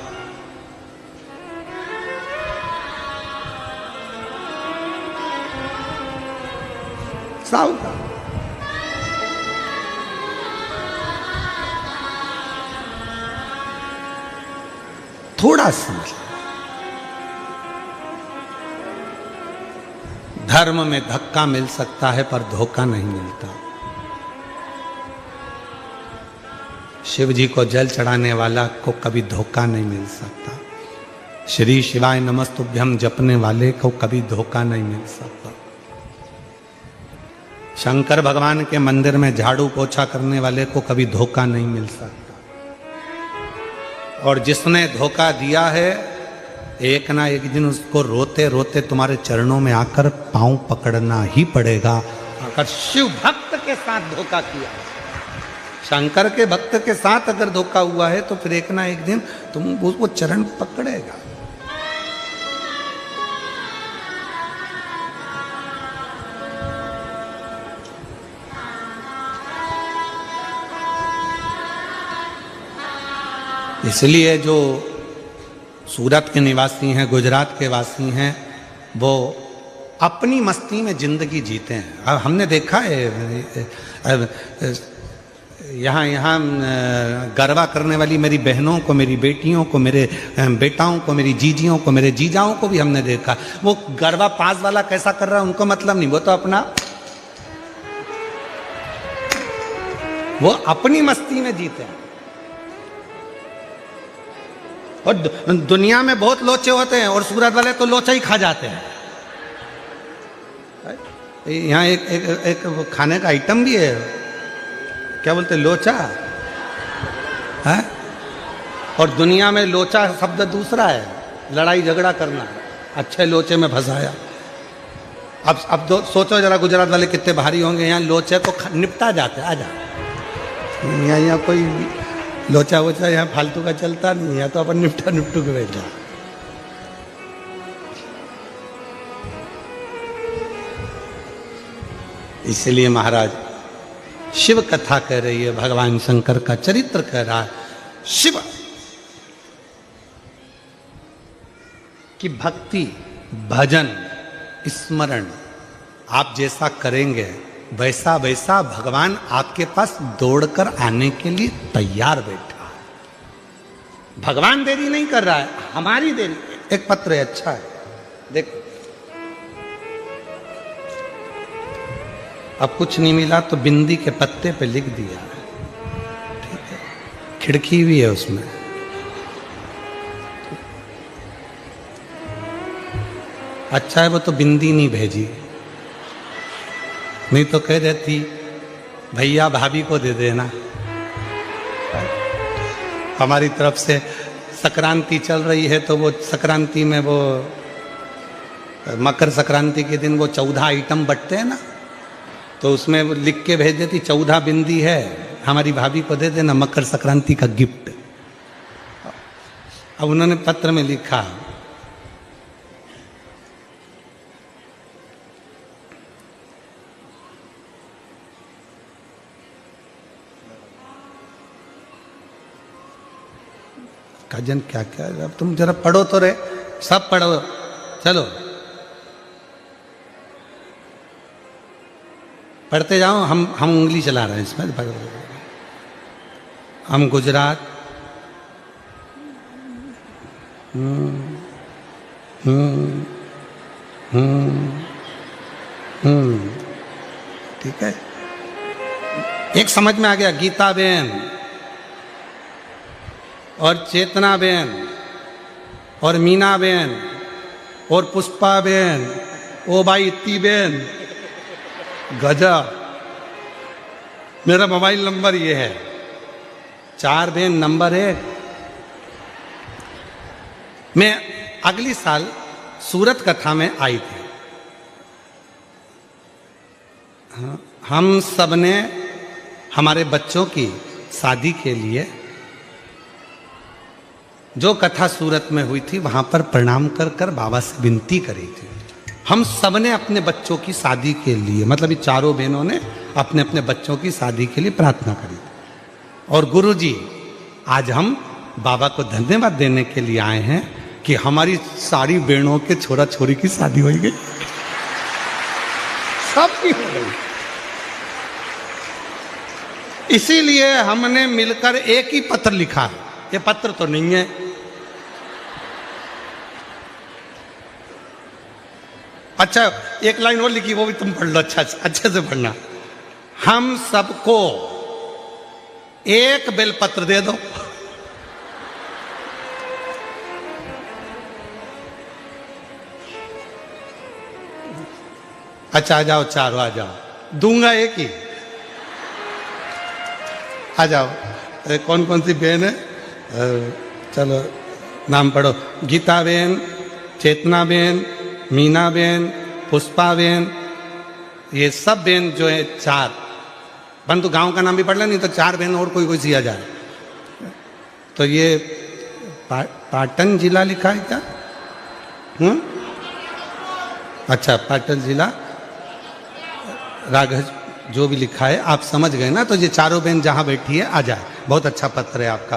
सावधान। थोड़ा समझ लो। धर्म में धक्का मिल सकता है पर धोखा नहीं मिलता। शिव जी को जल चढ़ाने वाला को कभी धोखा नहीं मिल सकता। श्री शिवाय नमस्तुभ्यम जपने वाले को कभी धोखा नहीं मिल सकता। शंकर भगवान के मंदिर में झाड़ू पोछा करने वाले को कभी धोखा नहीं मिल सकता। और जिसने धोखा दिया है एक ना एक दिन उसको रोते रोते तुम्हारे चरणों में आकर पांव पकड़ना ही पड़ेगा। अगर शिव भक्त के साथ धोखा किया, शंकर के भक्त के साथ अगर धोखा हुआ है तो फिर एक ना एक दिन तुम उसको चरण पकड़ेगा। इसलिए जो सूरत के निवासी हैं, गुजरात के वासी हैं, वो अपनी मस्ती में जिंदगी जीते हैं। अब हमने देखा है यहाँ गरबा करने वाली मेरी बहनों को, मेरी बेटियों को, मेरे बेटाओं को, मेरी जीजियों को, मेरे जीजाओं को भी हमने देखा। वो गरबा पास वाला कैसा कर रहा है उनको मतलब नहीं, वो तो वो अपनी मस्ती में जीते हैं। और दुनिया में बहुत लोचे होते हैं और सूरत वाले तो लोचा ही खा जाते हैं। यहाँ एक खाने का आइटम भी है, क्या बोलते हैं, लोचा है। और दुनिया में लोचा शब्द दूसरा है, लड़ाई झगड़ा करना। अच्छे लोचे में फंसाया। अब सोचो जरा गुजरात वाले कितने भारी होंगे। यहाँ लोचे तो निपटा जाते हैं। आजा यहाँ कोई लोचा वोचा यहाँ फालतू का चलता नहीं है, तो अपन निपटू के बैठा। इसलिए महाराज शिव कथा कह रही है, भगवान शंकर का चरित्र कह रहा है। शिव की भक्ति, भजन, स्मरण आप जैसा करेंगे वैसा वैसा भगवान आपके पास दौड़कर आने के लिए तैयार बैठा है। भगवान देरी नहीं कर रहा है, हमारी देरी। एक पत्र है, अच्छा है, देखो। अब कुछ नहीं मिला तो बिंदी के पत्ते पे लिख दिया, ठीक है। खिड़की भी है उसमें। अच्छा है वो तो बिंदी नहीं भेजी, नहीं तो कह देती भैया भाभी को दे देना। हमारी तरफ से संक्रांति चल रही है तो वो संक्रांति में वो मकर संक्रांति के दिन वो 14 आइटम बंटते हैं ना, तो उसमें वो लिख के भेज देती 14 बिंदी है, हमारी भाभी को दे देना, मकर संक्रांति का गिफ्ट। अब उन्होंने पत्र में लिखा, काजन क्या क्या, अब तुम जरा पढ़ो तो रे, सब पढ़ो, चलो पढ़ते जाओ। हम उंगली चला रहे हैं इसमें। हम गुजरात, ठीक है। एक समझ में आ गया, गीता बेन और चेतना बेन और मीना बेन और पुष्पा बेन, ओ भाई इत्ती बेन, गजा। मेरा मोबाइल नंबर ये है, 4 बेन नंबर 1। मैं अगली साल सूरत कथा में आई थी। हम सब ने हमारे बच्चों की शादी के लिए जो कथा सूरत में हुई थी वहां पर प्रणाम कर कर बाबा से विनती करी थी। हम सब ने अपने बच्चों की शादी के लिए, मतलब ये चारों बहनों ने अपने अपने बच्चों की शादी के लिए प्रार्थना करी थी। और गुरुजी आज हम बाबा को धन्यवाद देने के लिए आए हैं कि हमारी सारी बहनों के छोरा छोरी की शादी हो गई, सबकी हो गई। इसीलिए हमने मिलकर एक ही पत्र लिखा है। ये पत्र तो नहीं है, अच्छा, एक लाइन और लिखी, वो भी तुम पढ़ लो, अच्छा अच्छे से पढ़ना। हम सबको एक बेलपत्र दे दो। अच्छा आ जाओ, चारों आ जाओ, दूंगा एक ही। आ जाओ। कौन कौन सी बहन है? चलो नाम पढ़ो। गीता बहन, चेतना बहन, मीना बहन, पुष्पा बहन, ये सब बहन जो है चार। परंतु गांव का नाम भी पढ़ ले, नहीं तो चार बहन और कोई कोई सी आ जाए। तो ये पाटन जिला लिखा है क्या? अच्छा, पाटन जिला राघव जो भी लिखा है आप समझ गए ना। तो ये चारों बहन जहां बैठी है आ जाए। बहुत अच्छा पत्र है आपका,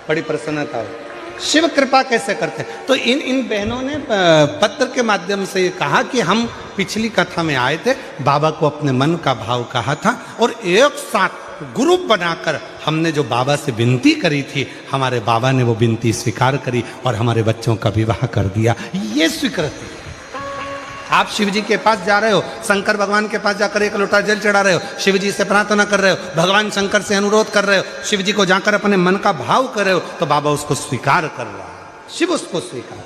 बड़ी प्रसन्नता हो। शिव कृपा कैसे करते हैं? तो इन बहनों ने पत्र के माध्यम से ये कहा कि हम पिछली कथा में आए थे, बाबा को अपने मन का भाव कहा था और एक साथ ग्रुप बनाकर हमने जो बाबा से विनती करी थी, हमारे बाबा ने वो विनती स्वीकार करी और हमारे बच्चों का विवाह कर दिया। ये स्वीकृति। आप शिव जी के पास जा रहे हो, शंकर भगवान के पास जाकर एक लोटा जल चढ़ा रहे हो, शिव जी से प्रार्थना कर रहे हो, भगवान शंकर से अनुरोध कर रहे हो, शिव जी को जाकर अपने मन का भाव कर रहे हो, तो बाबा उसको स्वीकार कर रहा है, शिव उसको स्वीकार।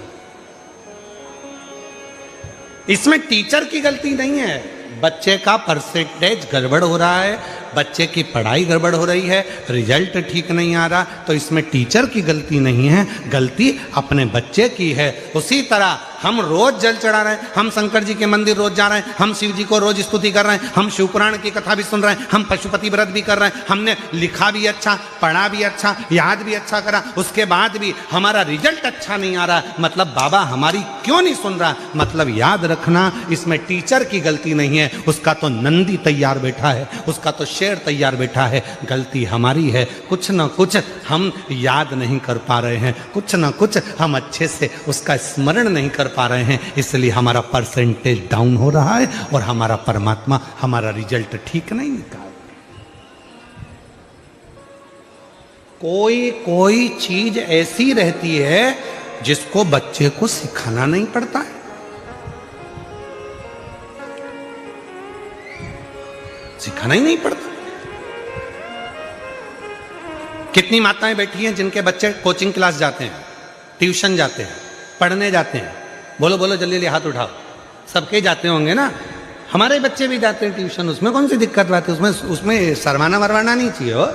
इसमें टीचर की गलती नहीं है। बच्चे का परसेंटेज गड़बड़ हो रहा है, बच्चे की पढ़ाई गड़बड़ हो रही है, रिजल्ट ठीक नहीं आ रहा, तो इसमें टीचर की गलती नहीं है, गलती अपने बच्चे की है। उसी तरह हम रोज जल चढ़ा रहे हैं, हम शंकर जी के मंदिर रोज जा रहे हैं, हम शिव जी को रोज स्तुति कर रहे हैं, हम शिवपुराण की कथा भी सुन रहे हैं, हम पशुपति व्रत भी कर रहे हैं, हमने लिखा भी अच्छा, पढ़ा भी अच्छा, याद भी अच्छा करा, उसके बाद भी हमारा रिजल्ट अच्छा नहीं आ रहा, मतलब बाबा हमारी क्यों नहीं सुन रहा? मतलब याद रखना, इसमें टीचर की गलती नहीं है, उसका तो नंदी तैयार बैठा है, उसका तो शेर तैयार बैठा है, गलती हमारी है। कुछ ना कुछ हम याद नहीं कर पा रहे हैं, कुछ ना कुछ हम अच्छे से उसका स्मरण नहीं कर पा रहे हैं, इसलिए हमारा परसेंटेज डाउन हो रहा है और हमारा परमात्मा हमारा रिजल्ट ठीक नहीं निकाल। कोई चीज ऐसी रहती है जिसको बच्चे को सिखाना नहीं पड़ता है। सिखाना ही नहीं पड़ता। कितनी माताएं बैठी हैं जिनके बच्चे कोचिंग क्लास जाते हैं, ट्यूशन जाते हैं, पढ़ने जाते हैं? बोलो बोलो जल्दी जल्दी हाथ उठाओ। सबके जाते होंगे ना, हमारे बच्चे भी जाते हैं ट्यूशन, उसमें कौन सी दिक्कत बात है? उसमें शर्माना मरवाना नहीं चाहिए हो।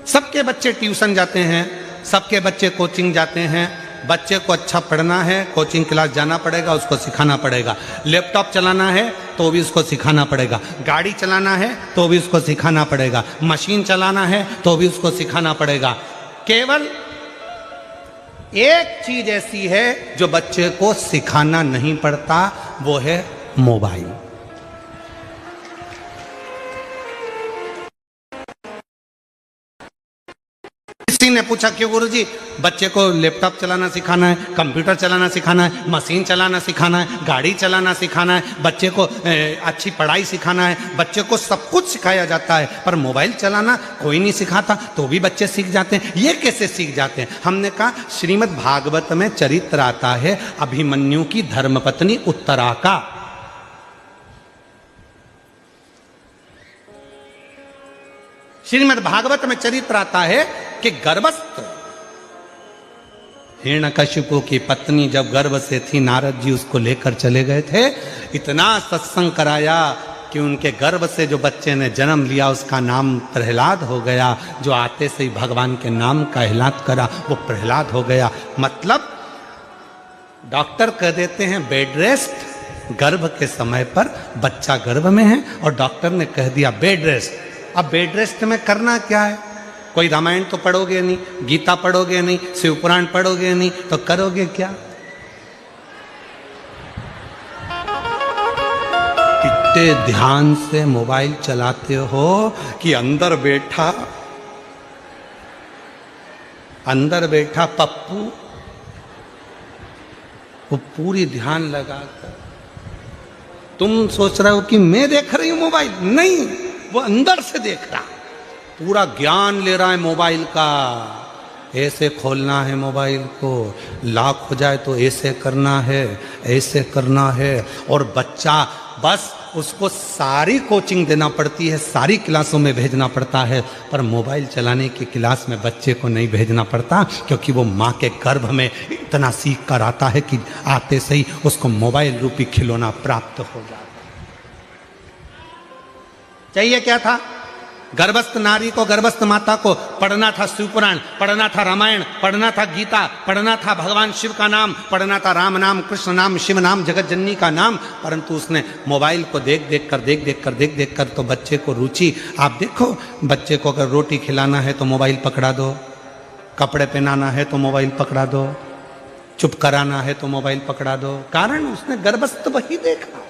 सबके बच्चे ट्यूशन जाते हैं, सबके बच्चे कोचिंग जाते हैं। बच्चे को अच्छा पढ़ना है, कोचिंग क्लास जाना पड़ेगा, उसको सिखाना पड़ेगा। लैपटॉप चलाना है तो भी उसको सिखाना पड़ेगा, गाड़ी चलाना है तो भी उसको सिखाना पड़ेगा, मशीन चलाना है तो भी उसको सिखाना पड़ेगा। केवल एक चीज ऐसी है जो बच्चे को सिखाना नहीं पड़ता, वो है मोबाइल। किसी ने पूछा क्यों गुरुजी, बच्चे को लैपटॉप चलाना सिखाना है, कंप्यूटर चलाना सिखाना है, मशीन चलाना सिखाना है, गाड़ी चलाना सिखाना है, बच्चे को अच्छी पढ़ाई सिखाना है, बच्चे को सब कुछ सिखाया जाता है, पर मोबाइल चलाना कोई नहीं सिखाता, तो भी बच्चे सीख जाते हैं। ये कैसे सीख जाते हैं? हमने कहा श्रीमद् भागवत में चरित्र आता है अभिमन्यु की धर्मपत्नी उत्तरा का। श्रीमद् भागवत में चरित्र आता है कि गर्भस्थ हिरण्यकशिपु की पत्नी जब गर्भ से थी, नारद जी उसको लेकर चले गए थे, इतना सत्संग कराया कि उनके गर्भ से जो बच्चे ने जन्म लिया उसका नाम प्रहलाद हो गया। जो आते से ही भगवान के नाम का एहलाद करा वो प्रहलाद हो गया। मतलब डॉक्टर कह देते हैं बेड रेस्ट, गर्भ के समय पर बच्चा गर्भ में है और डॉक्टर ने कह दिया बेड रेस्ट। अब बेड रेस्ट में करना क्या है? कोई रामायण तो पढ़ोगे नहीं, गीता पढ़ोगे नहीं, शिवपुराण पढ़ोगे नहीं, तो करोगे क्या? इतने ध्यान से मोबाइल चलाते हो कि अंदर बैठा पप्पू वो पूरी ध्यान लगाकर, तुम सोच रहे हो कि मैं देख रही हूं मोबाइल, नहीं, वो अंदर से देख रहा, पूरा ज्ञान ले रहा है मोबाइल का। ऐसे खोलना है मोबाइल को, लॉक हो जाए तो ऐसे करना है, ऐसे करना है। और बच्चा बस उसको सारी कोचिंग देना पड़ती है, सारी क्लासों में भेजना पड़ता है, पर मोबाइल चलाने की क्लास में बच्चे को नहीं भेजना पड़ता, क्योंकि वो माँ के गर्भ में इतना सीख कर आता है कि आते से ही उसको मोबाइल रूपी खिलौना प्राप्त हो जाता है। चाहिए क्या था? गर्भस्थ नारी को, गर्भस्थ माता को पढ़ना था शिवपुराण, पढ़ना था रामायण, पढ़ना था गीता, पढ़ना था भगवान शिव का नाम, पढ़ना था राम नाम, कृष्ण नाम, शिव नाम, जगत जननी का नाम। परंतु उसने मोबाइल को देख देख कर तो बच्चे को रुचि। आप देखो, बच्चे को अगर रोटी खिलाना है तो मोबाइल पकड़ा दो, कपड़े पहनाना है तो मोबाइल पकड़ा दो, चुप कराना है तो मोबाइल पकड़ा दो। कारण उसने गर्भस्थ वही देखा।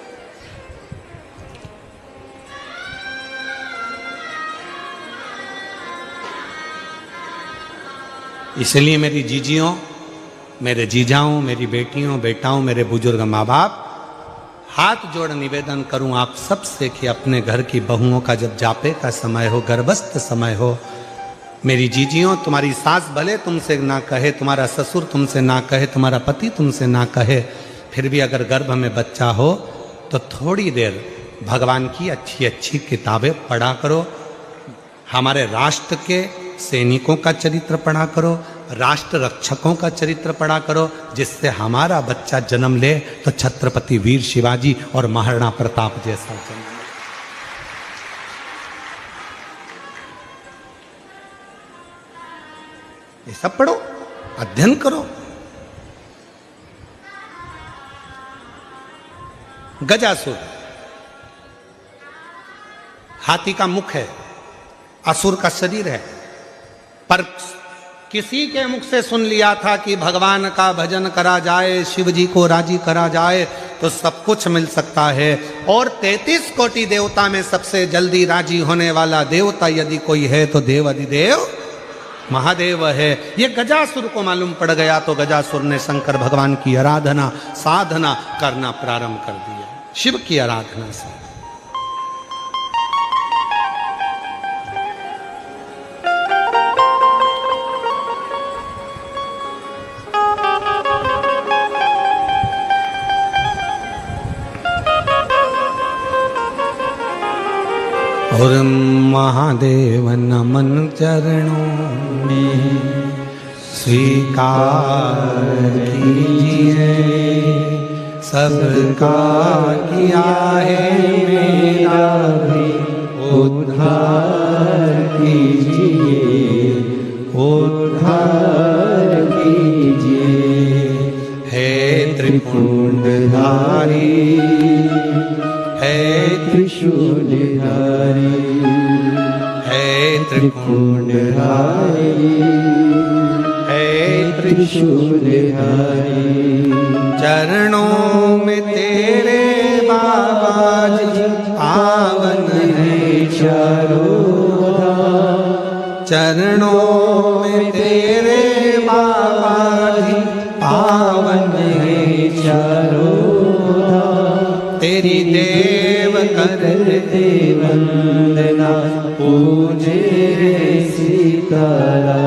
इसलिए मेरी जीजियों, मेरे जीजाओं, मेरी बेटियों, बेटाओं, मेरे बुजुर्ग माँ बाप, हाथ जोड़ निवेदन करूं आप सबसे कि अपने घर की बहुओं का जब जापे का समय हो, गर्भस्थ समय हो, मेरी जीजियों, तुम्हारी सास भले तुमसे ना कहे, तुम्हारा ससुर तुमसे ना कहे, तुम्हारा पति तुमसे ना कहे, फिर भी अगर गर्भ में बच्चा हो तो थोड़ी देर भगवान की अच्छी अच्छी किताबें पढ़ा करो। हमारे राष्ट्र के सैनिकों का चरित्र पढ़ा करो, राष्ट्र रक्षकों का चरित्र पढ़ा करो, जिससे हमारा बच्चा जन्म ले तो छत्रपति वीर शिवाजी और महाराणा प्रताप जैसा जन्म ले। ये सब पढ़ो, अध्ययन करो। गजासुर हाथी का मुख है, असुर का शरीर है, पर किसी के मुख से सुन लिया था कि भगवान का भजन करा जाए, शिव जी को राजी करा जाए तो सब कुछ मिल सकता है। और 33 कोटि देवता में सबसे जल्दी राजी होने वाला देवता यदि कोई है तो देव अधिदेव महादेव है। ये गजासुर को मालूम पड़ गया तो गजासुर ने शंकर भगवान की आराधना, साधना करना प्रारंभ कर दिया, शिव की आराधना से। और महादेव नमन चरणों में स्वीकार कीजिए, सबका किया है मेरा भी उद्धार कीजिए, उद्धार कीजिए। हे त्रिपुंडधारी, हे त्रिशूलधारी, हे त्रिपुंडधारी, हे त्रिशूलधारी, चरणों में तेरे बाबा जी पावन है चारों धाम, चरणों में तेरे बाबा जी पावन है चारों धाम। तेरी देव करते वंदना, पूजे सीतारा,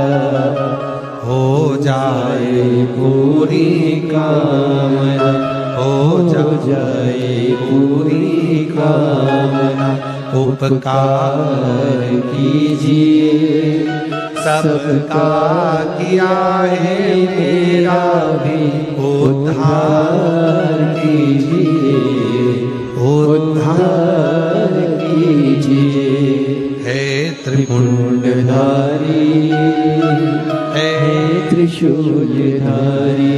हो जाए पूरी कामना, हो जाए पूरी कामना। उपकार कीजिए, सबका किया है मेरा भी उद्धार कीजिए, उद्धार कीजिए। हे त्रिपुंडधारी, हे त्रिशूलधारी,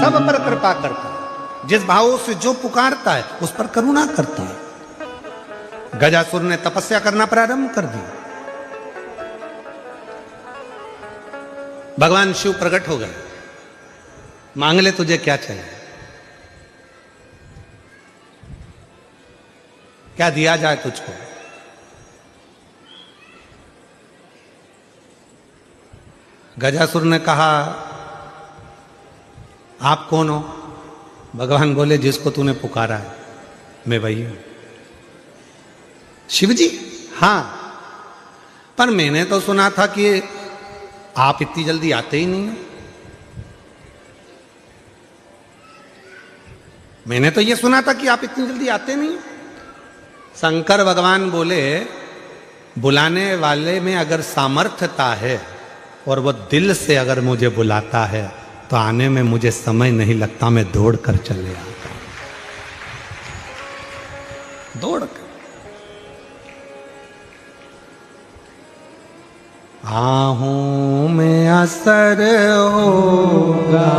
सब पर कृपा करता है, जिस भाव से जो पुकारता है उस पर करुणा करता है। गजासुर ने तपस्या करना प्रारंभ कर दी। भगवान शिव प्रकट हो गए, मांग ले तुझे क्या चाहिए, क्या दिया जाए तुझको। गजासुर ने कहा आप कौन हो? भगवान बोले जिसको तूने पुकारा है मैं वही हूं। शिव जी? हाँ, पर मैंने तो सुना था कि आप इतनी जल्दी आते ही नहीं हैं। मैंने तो ये सुना था कि आप इतनी जल्दी आते नहीं। शंकर भगवान बोले, बुलाने वाले में अगर सामर्थ्यता है और वो दिल से अगर मुझे बुलाता है तो आने में मुझे समय नहीं लगता, मैं दौड़ कर चले आता हूं, दौड़ कर। आहूं में असर होगा,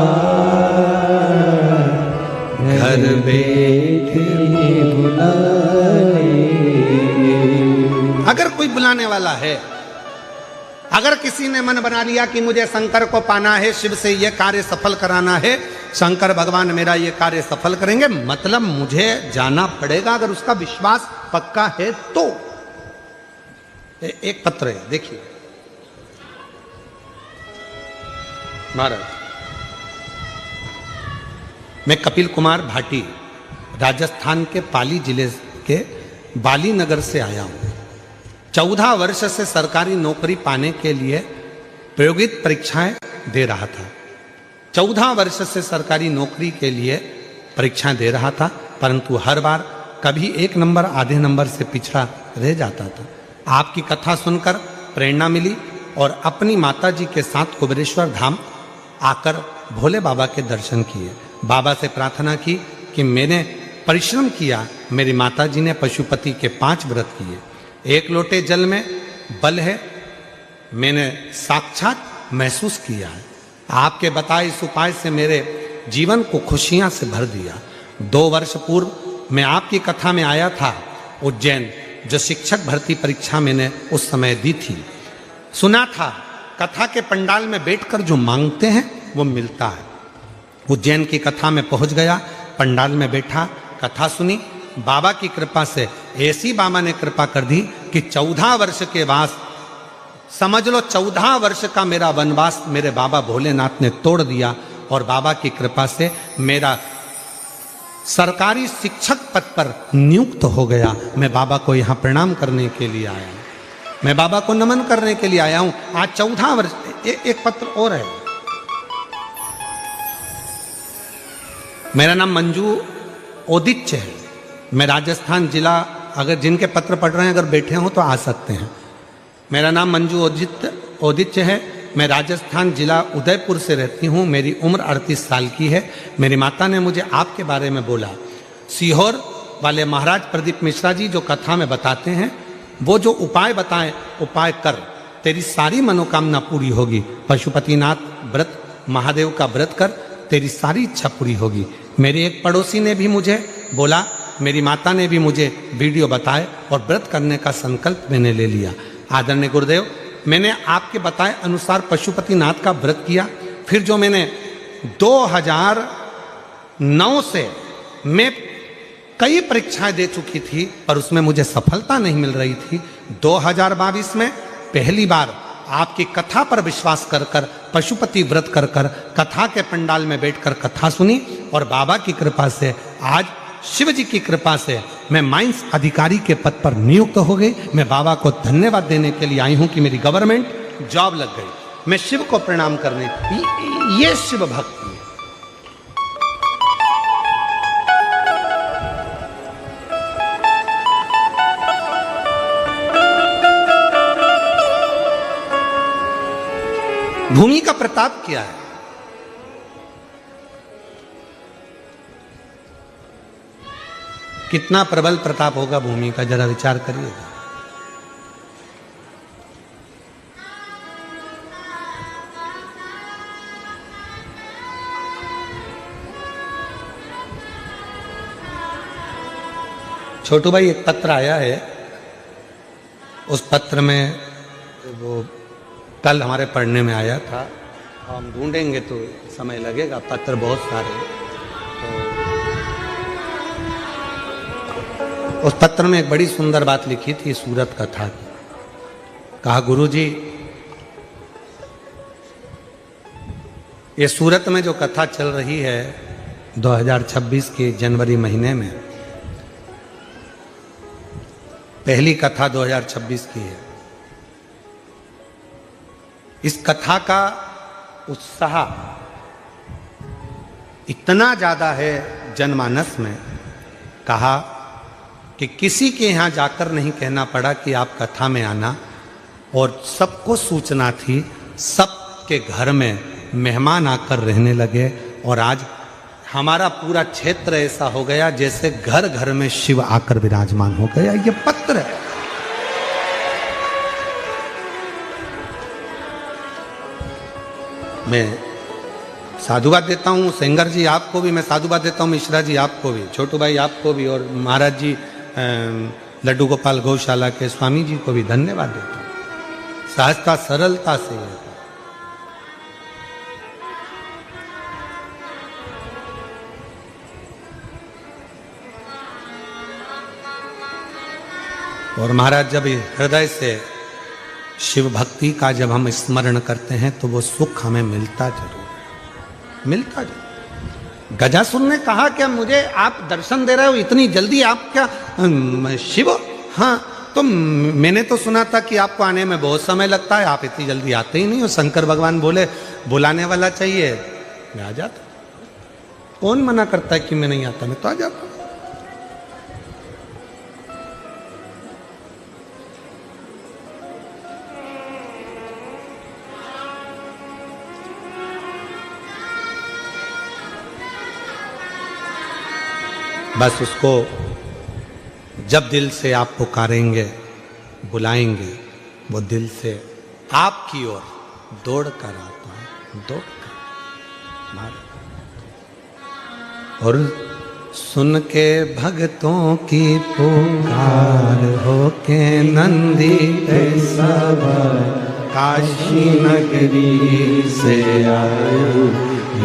घर बैठे बुलाए। अगर कोई बुलाने वाला है, अगर किसी ने मन बना लिया कि मुझे शंकर को पाना है, शिव से यह कार्य सफल कराना है, शंकर भगवान मेरा यह कार्य सफल करेंगे, मतलब मुझे जाना पड़ेगा। अगर उसका विश्वास पक्का है तो एक पत्र है, देखिए महाराज। मैं कपिल कुमार भाटी राजस्थान के पाली जिले के बाली नगर से आया हूं। 14 वर्ष से सरकारी नौकरी पाने के लिए प्रायोगिक परीक्षाएं दे रहा था। 14 वर्ष से सरकारी नौकरी के लिए परीक्षाएं दे रहा था, परंतु हर बार कभी 1 नंबर आधे नंबर से पिछड़ा रह जाता था। आपकी कथा सुनकर प्रेरणा मिली और अपनी माता जी के साथ कुबेरेश्वर धाम आकर भोले बाबा के दर्शन किए। बाबा से प्रार्थना की कि मैंने परिश्रम किया, मेरी माता जी ने पशुपति के 5 व्रत किए, 1 लोटे जल में बल है, मैंने साक्षात महसूस किया है। आपके बताए इस उपाय से मेरे जीवन को खुशियां से भर दिया। 2 वर्ष पूर्व मैं आपकी कथा में आया था उज्जैन, जो शिक्षक भर्ती परीक्षा मैंने उस समय दी थी। सुना था कथा के पंडाल में बैठकर जो मांगते हैं वो मिलता है। उज्जैन की कथा में पहुंच गया, पंडाल में बैठा, कथा सुनी। बाबा की कृपा से ऐसी बाबा ने कृपा कर दी कि 14 वर्ष के बाद, समझ लो 14 वर्ष का मेरा वनवास मेरे बाबा भोलेनाथ ने तोड़ दिया और बाबा की कृपा से मेरा सरकारी शिक्षक पद पर नियुक्त हो गया। मैं बाबा को यहाँ प्रणाम करने के लिए आया हूँ, मैं बाबा को नमन करने के लिए आया हूँ। आज 14 वर्ष। एक पत्र और है। मेरा नाम मंजू ओदिच्य है, मैं राजस्थान जिला, अगर जिनके पत्र पढ़ रहे हैं अगर बैठे हो तो आ सकते हैं। मेरा नाम मंजू ओदिच्य है, मैं राजस्थान जिला उदयपुर से रहती हूँ। मेरी उम्र 38 साल की है। मेरी माता ने मुझे आपके बारे में बोला। सीहोर वाले महाराज प्रदीप मिश्रा जी जो कथा में बताते हैं, वो जो उपाय बताएं, उपाय कर, तेरी सारी मनोकामना पूरी होगी। पशुपतिनाथ व्रत, महादेव का व्रत कर, तेरी सारी इच्छा पूरी होगी। मेरे एक पड़ोसी ने भी मुझे बोला, मेरी माता ने भी मुझे वीडियो बताए और व्रत करने का संकल्प मैंने ले लिया। आदरणीय गुरुदेव, मैंने आपके बताए अनुसार पशुपतिनाथ का व्रत किया। फिर जो मैंने 2009 से मैं कई परीक्षाएं दे चुकी थी पर उसमें मुझे सफलता नहीं मिल रही थी। 2022 में पहली बार आपकी कथा पर विश्वास कर कर, पशुपति व्रत कर कर, कथा के पंडाल में बैठकर कथा सुनी और बाबा की कृपा से आज शिव जी की कृपा से मैं माइंस अधिकारी के पद पर नियुक्त हो गई। मैं बाबा को धन्यवाद देने के लिए आई हूं कि मेरी गवर्नमेंट जॉब लग गई। मैं शिव को प्रणाम करने, ये शिव भक्ति है। भूमि का प्रताप क्या है? कितना प्रबल प्रताप होगा भूमि का, जरा विचार करिएगा। छोटू भाई, एक पत्र आया है, उस पत्र में वो कल हमारे पढ़ने में आया था, हम ढूंढेंगे तो समय लगेगा, पत्र बहुत सारे हैं। तो उस पत्र में एक बड़ी सुंदर बात लिखी थी सूरत कथा की। कहा, गुरुजी, ये सूरत में जो कथा चल रही है 2026 के जनवरी महीने में, पहली कथा 2026 की है। इस कथा का उत्साह इतना ज़्यादा है जनमानस में, कहा कि किसी के यहाँ जाकर नहीं कहना पड़ा कि आप कथा में आना, और सबको सूचना थी, सबके घर में मेहमान आकर रहने लगे। और आज हमारा पूरा क्षेत्र ऐसा हो गया जैसे घर घर में शिव आकर विराजमान हो गया। ये पत्र है। मैं साधुवाद देता हूँ सेंगर जी आपको भी, मैं साधुवाद देता हूँ मिश्रा जी आपको भी, छोटू भाई आपको भी, और महाराज जी लड्डू गोपाल गौशाला के स्वामी जी को भी धन्यवाद देता हूँ। सहजता सरलता से और महाराज जब हृदय से शिव भक्ति का जब हम स्मरण करते हैं तो वो सुख हमें मिलता जरूर, मिलता जरूर। गजासुर ने कहा कि मुझे आप दर्शन दे रहे हो इतनी जल्दी, आप क्या शिव? हाँ, तो मैंने तो सुना था कि आपको आने में बहुत समय लगता है, आप इतनी जल्दी आते ही नहीं हो। शंकर भगवान बोले बुलाने वाला चाहिए, मैं आ जाता। कौन मना करता है कि मैं नहीं आता, मैं तो आ जाता। बस उसको जब दिल से आप पुकारेंगे, बुलाएंगे, वो दिल से आपकी ओर दौड़ कर आता है, दौड़ कर। और सुन के भक्तों की पुकार हो के नंदी पे सवार काशी नगरी से आयो,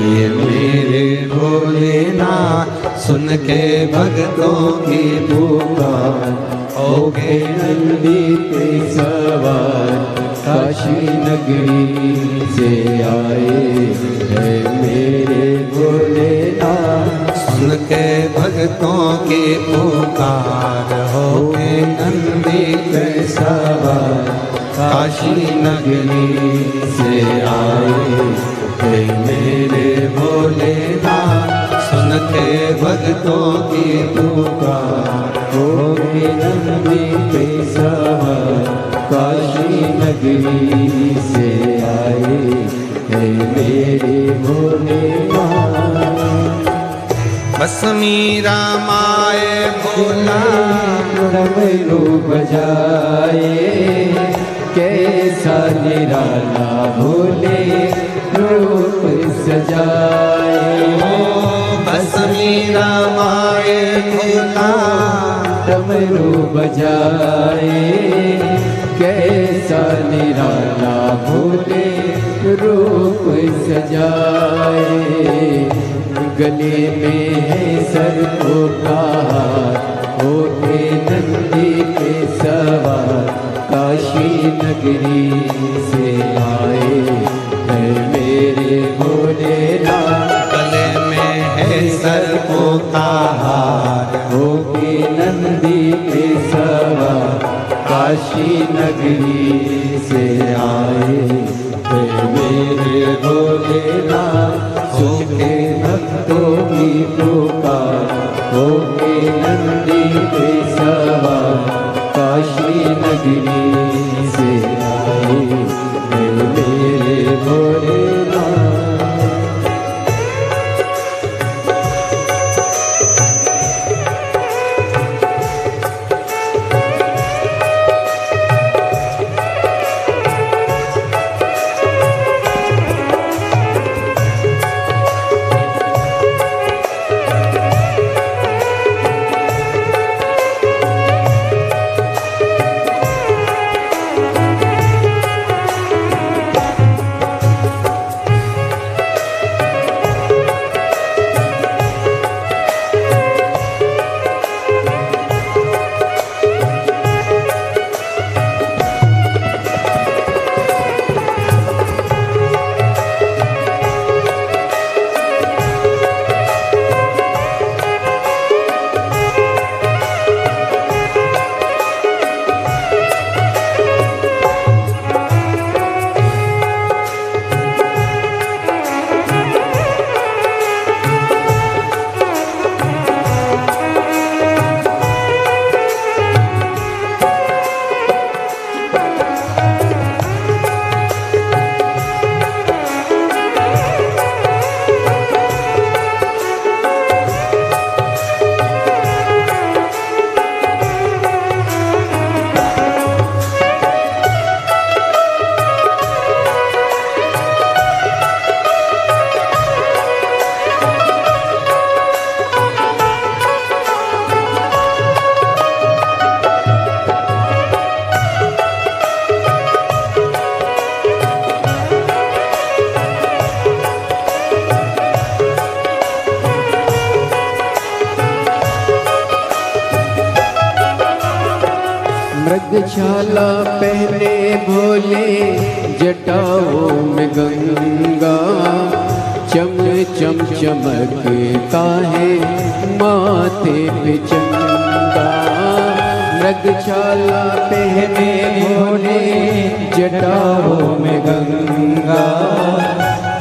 ये मेरे भोलेनाथ। सुन के भक्तों की पुकार हो के नंदी पे सवार काशी नगरी से आए, है मेरे भोलेनाथ। सुन के भक्तों की पुकार हो के नंदी पे सवार काशी नगरी से आए, हे मेरे भोलेनाथ। सुन के भक्तों की पुकार हो के नंदी पे सवार काशी नगरी से आए, हे मेरे भोलेनाथ। बस मीरा माए भोला डमरू बजाए, कैसा निराला भोले रूप सजाए। बस मीरा माए भोला डमरू बजाए, कैसा निराला भोले रूप सजाए। गले में है सर्पों का हार होके नंदी पे सवार काशी नगरी से आए, है मेरे भोलेनाथ। गले में है सर्पों का हार होके नंदी पे सवार काशी नगरी से आए, है मेरे भोलेनाथ। सूखे भक्तों की पुकार होके नंदी पे सवार काशी नगरी से आए, हे मेरे भोलेनाथ। मृगशाला पहने भोले जटाओं में गंगा चम चम चमकता है माथे पे चंदा। मृगशाला पहने भोले जटाओं में गंगा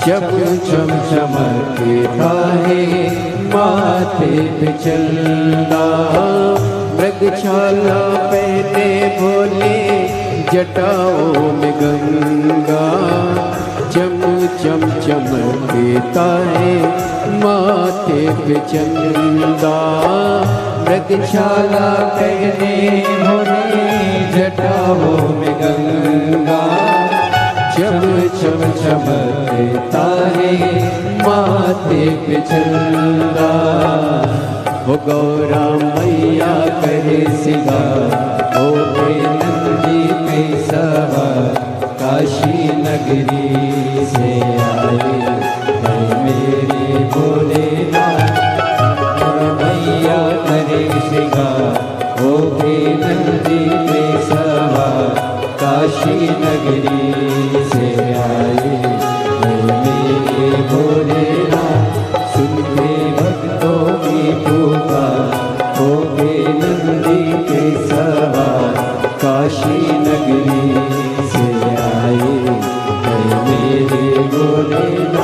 चम चम चमकता है माथे पे चंदा। मृगशाला पहने भोले जटाओं में गंगा चम चम चमकता है माथे पे चंदा। मृगशाला पहने भोले जटाओं में गंगा चम चम चमकता है माथे पे चंदा। वो गौरा मैया करे सिंगार हो के नंदी पे सवार काशी नगरी से आए मेरे भोलेनाथ। मैया करे सिंगार हो के नंदी पे सवार काशी नगरी से आए मेरे भोलेनाथ। सुनते भक्तों की पुकार हो के नंदी पे सवार काशी नगरी से आए मेरे भोलेनाथ।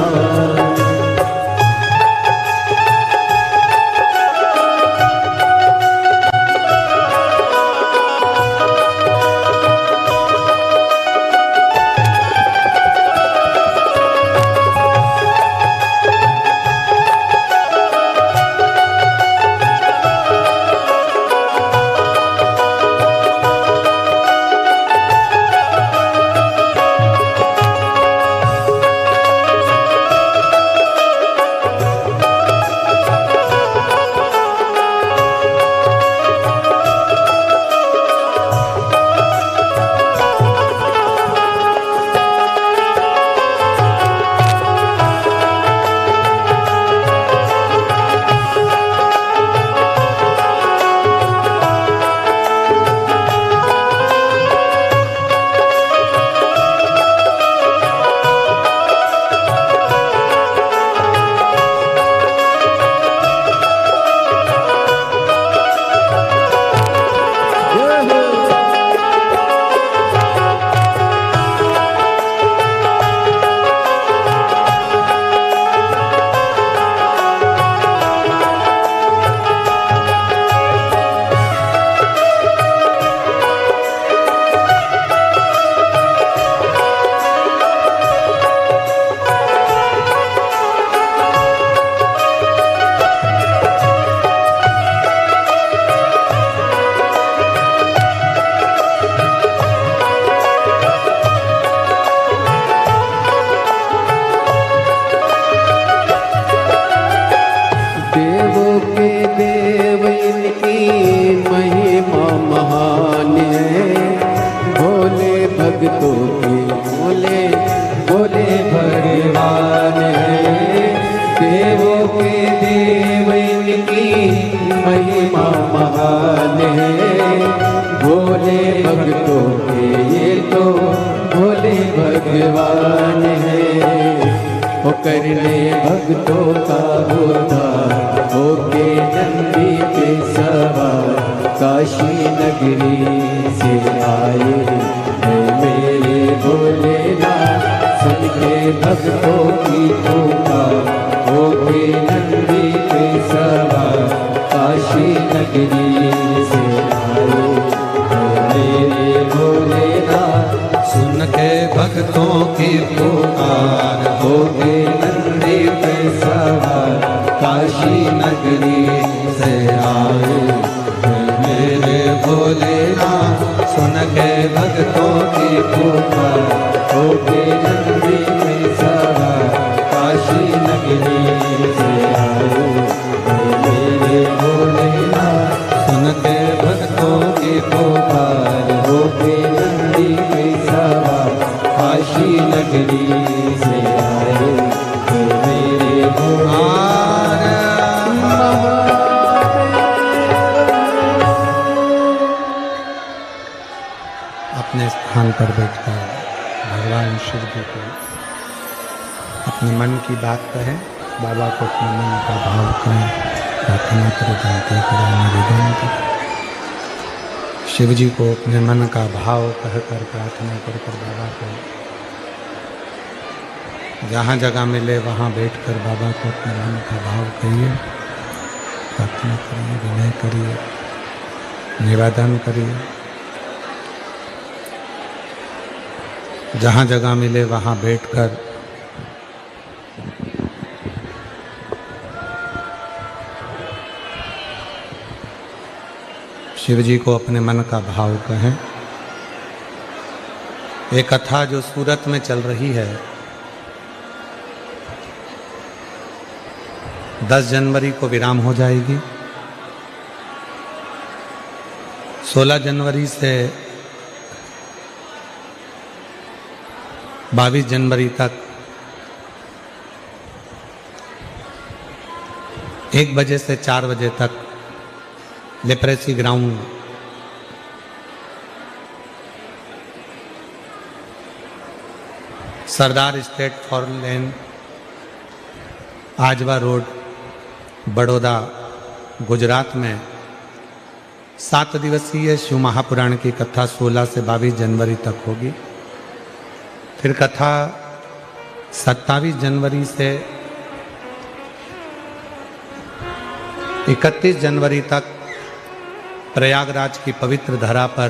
भक्तों के भोले भोले भगवान है। देवों के देव इनकी महिमा महान है। भोले भक्तों के ये तो भोले भगवान है। वो करने भक्तों का उद्धार होके नंदी पे सवार काशी नगरी से आए मेरे भोलेनाथ। सुन के भक्तों की पुकार होके नंदी पे सवार काशी नगरी से आए मेरे भोलेनाथ। सुन के भक्तों की पुकार होके नंदी पे सवार काशी नगरी से आए मेरे भोलेनाथ। सुन के भक्तों की पुकार होके नंदी पे सवार काशी नगरी से आए मेरे भोलेनाथ। सुन के भक्तों की पुकार होके नंदी पे सवार काशी नगरी से आए मेरे भोलेनाथ। अपने मन की बात कहें, बाबा को अपने मन का भाव कहें, प्रार्थना करें, विनती करें, निवेदन करें। शिव जी को अपने मन का भाव कहकर प्रार्थना कर बाबा को जहाँ जगह मिले वहाँ बैठकर बाबा को अपने मन का भाव कहिए, प्रार्थना करिए, विनय करिए, निवेदन करिए। जहाँ जगह मिले वहाँ बैठकर शिव जी को अपने मन का भाव कहें। एक कथा जो सूरत में चल रही है, 10 जनवरी को विराम हो जाएगी। 16 जनवरी से 22 जनवरी तक 1 बजे से 4 बजे तक leprosy ground Sardar state for lane, Ajwa road, Baroda, Gujarat में 7 दिवसीय शिव महापुराण की कथा 16 से 22 जनवरी तक होगी। फिर कथा 27 जनवरी से 31 जनवरी तक प्रयागराज की पवित्र धरा पर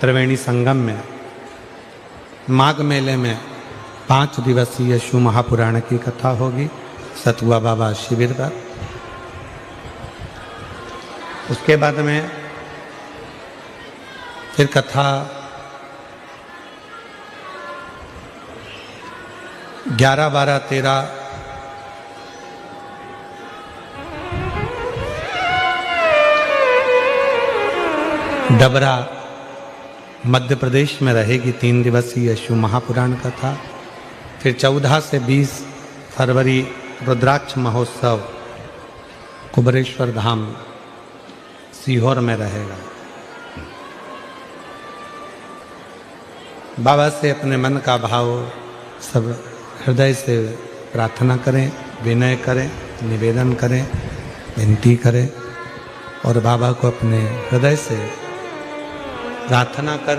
त्रिवेणी संगम में माघ मेले में 5 दिवसीय शिव महापुराण की कथा होगी सतुआ बाबा शिविर पर। उसके बाद में फिर कथा 11, 12, 13 डबरा मध्य प्रदेश में रहेगी 3 दिवसीय शिव महापुराण कथा। फिर 14 से 20 फरवरी रुद्राक्ष महोत्सव कुबरेश्वर धाम सीहोर में रहेगा। बाबा से अपने मन का भाव सब हृदय से प्रार्थना करें, विनय करें, निवेदन करें, विनती करें और बाबा को अपने हृदय से प्रार्थना कर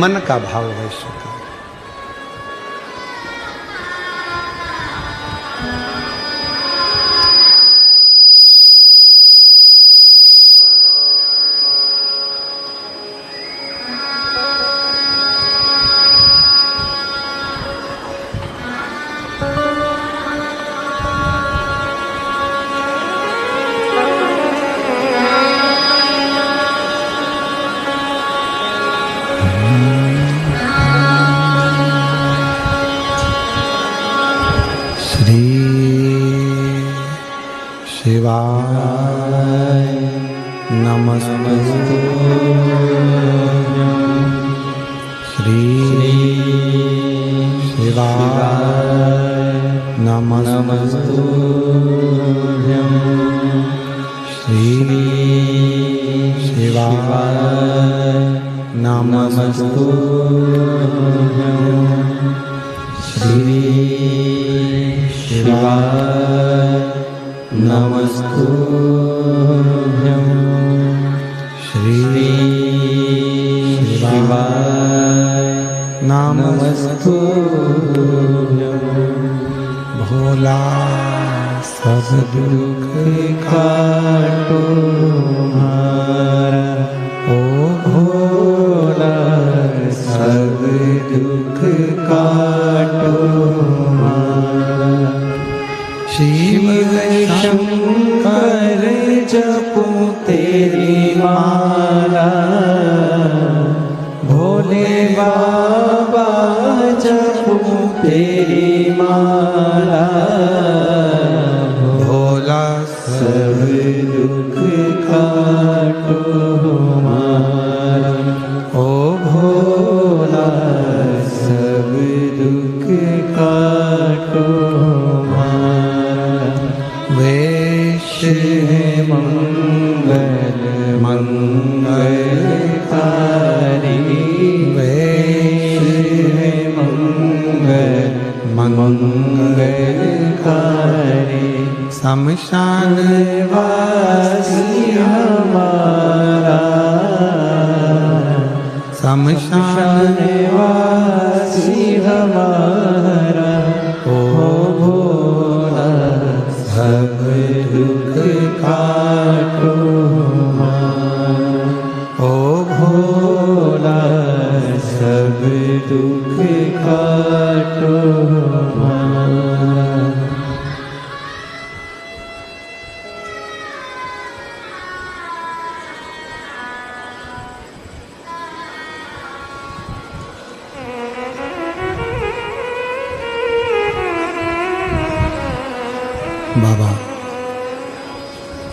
मन का भाव वैश्य का। शिवाय नमस्तुभ्यं। श्री शिवाय नमस्तुभ्यं। श्री शिवाय नमस्तुभ्यं। श्री शिवाय नमस्तुभ्यं। श्री शिवाय नमस्तुभ्यं। भोला सब दुख काटो हमारा, ओ भोला सब दुख काटो हमारा। शिव शंकर जपो तेरी माला, भोले बाबा जपो तेरी माला। भोला सब दुख काटो हमारा, ओ भोला सब दुख काटो हमारा। मंगल मंगलकारी, वैश्य मंगल शमशान वासी हमारा, शमशान वासी हमारा, ओ भोला सब दुख काटो हमारा, ओ भोला सब दुख काटो हमारा। बाबा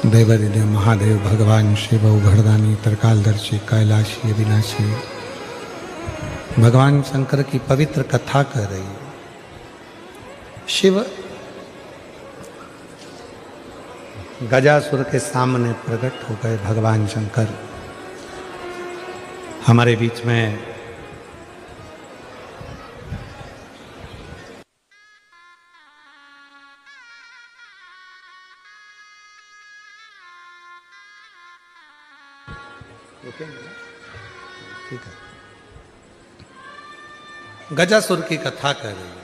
देवदेव महादेव भगवान शिव उघड़दानी त्रिकालदर्शी कैलाशी अविनाशी भगवान शंकर की पवित्र कथा कर रही है। शिव गजासुर के सामने प्रकट हो गए। भगवान शंकर हमारे बीच में ठीक है। गजासुर की कथा कर रही है।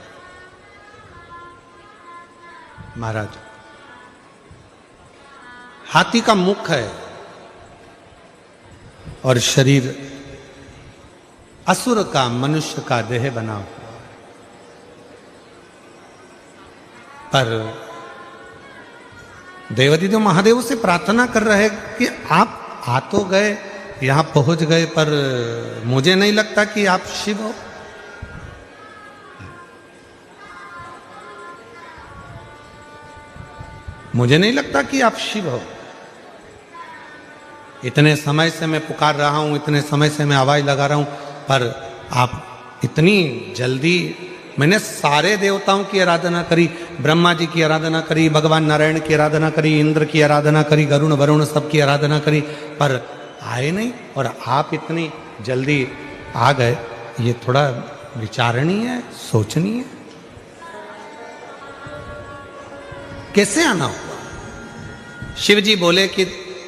महाराज हाथी का मुख है और शरीर असुर का मनुष्य का देह बना हुआ, पर देवदेव महादेव से प्रार्थना कर रहे कि आप आ तो गए, यहां पहुंच गए, पर मुझे नहीं लगता कि आप शिव हो। मुझे नहीं लगता कि आप शिव हो। इतने समय से मैं पुकार रहा हूं, इतने समय से मैं आवाज लगा रहा हूं, पर आप इतनी जल्दी। मैंने सारे देवताओं की आराधना करी, ब्रह्मा जी की आराधना करी, भगवान नारायण की आराधना करी, इंद्र की आराधना करी, गरुण वरुण सबकी आराधना करी, पर आए नहीं। और आप इतनी जल्दी आ गए, ये थोड़ा विचारणीय है, सोचनीय है। कैसे आना हुआ? शिव जी बोले कि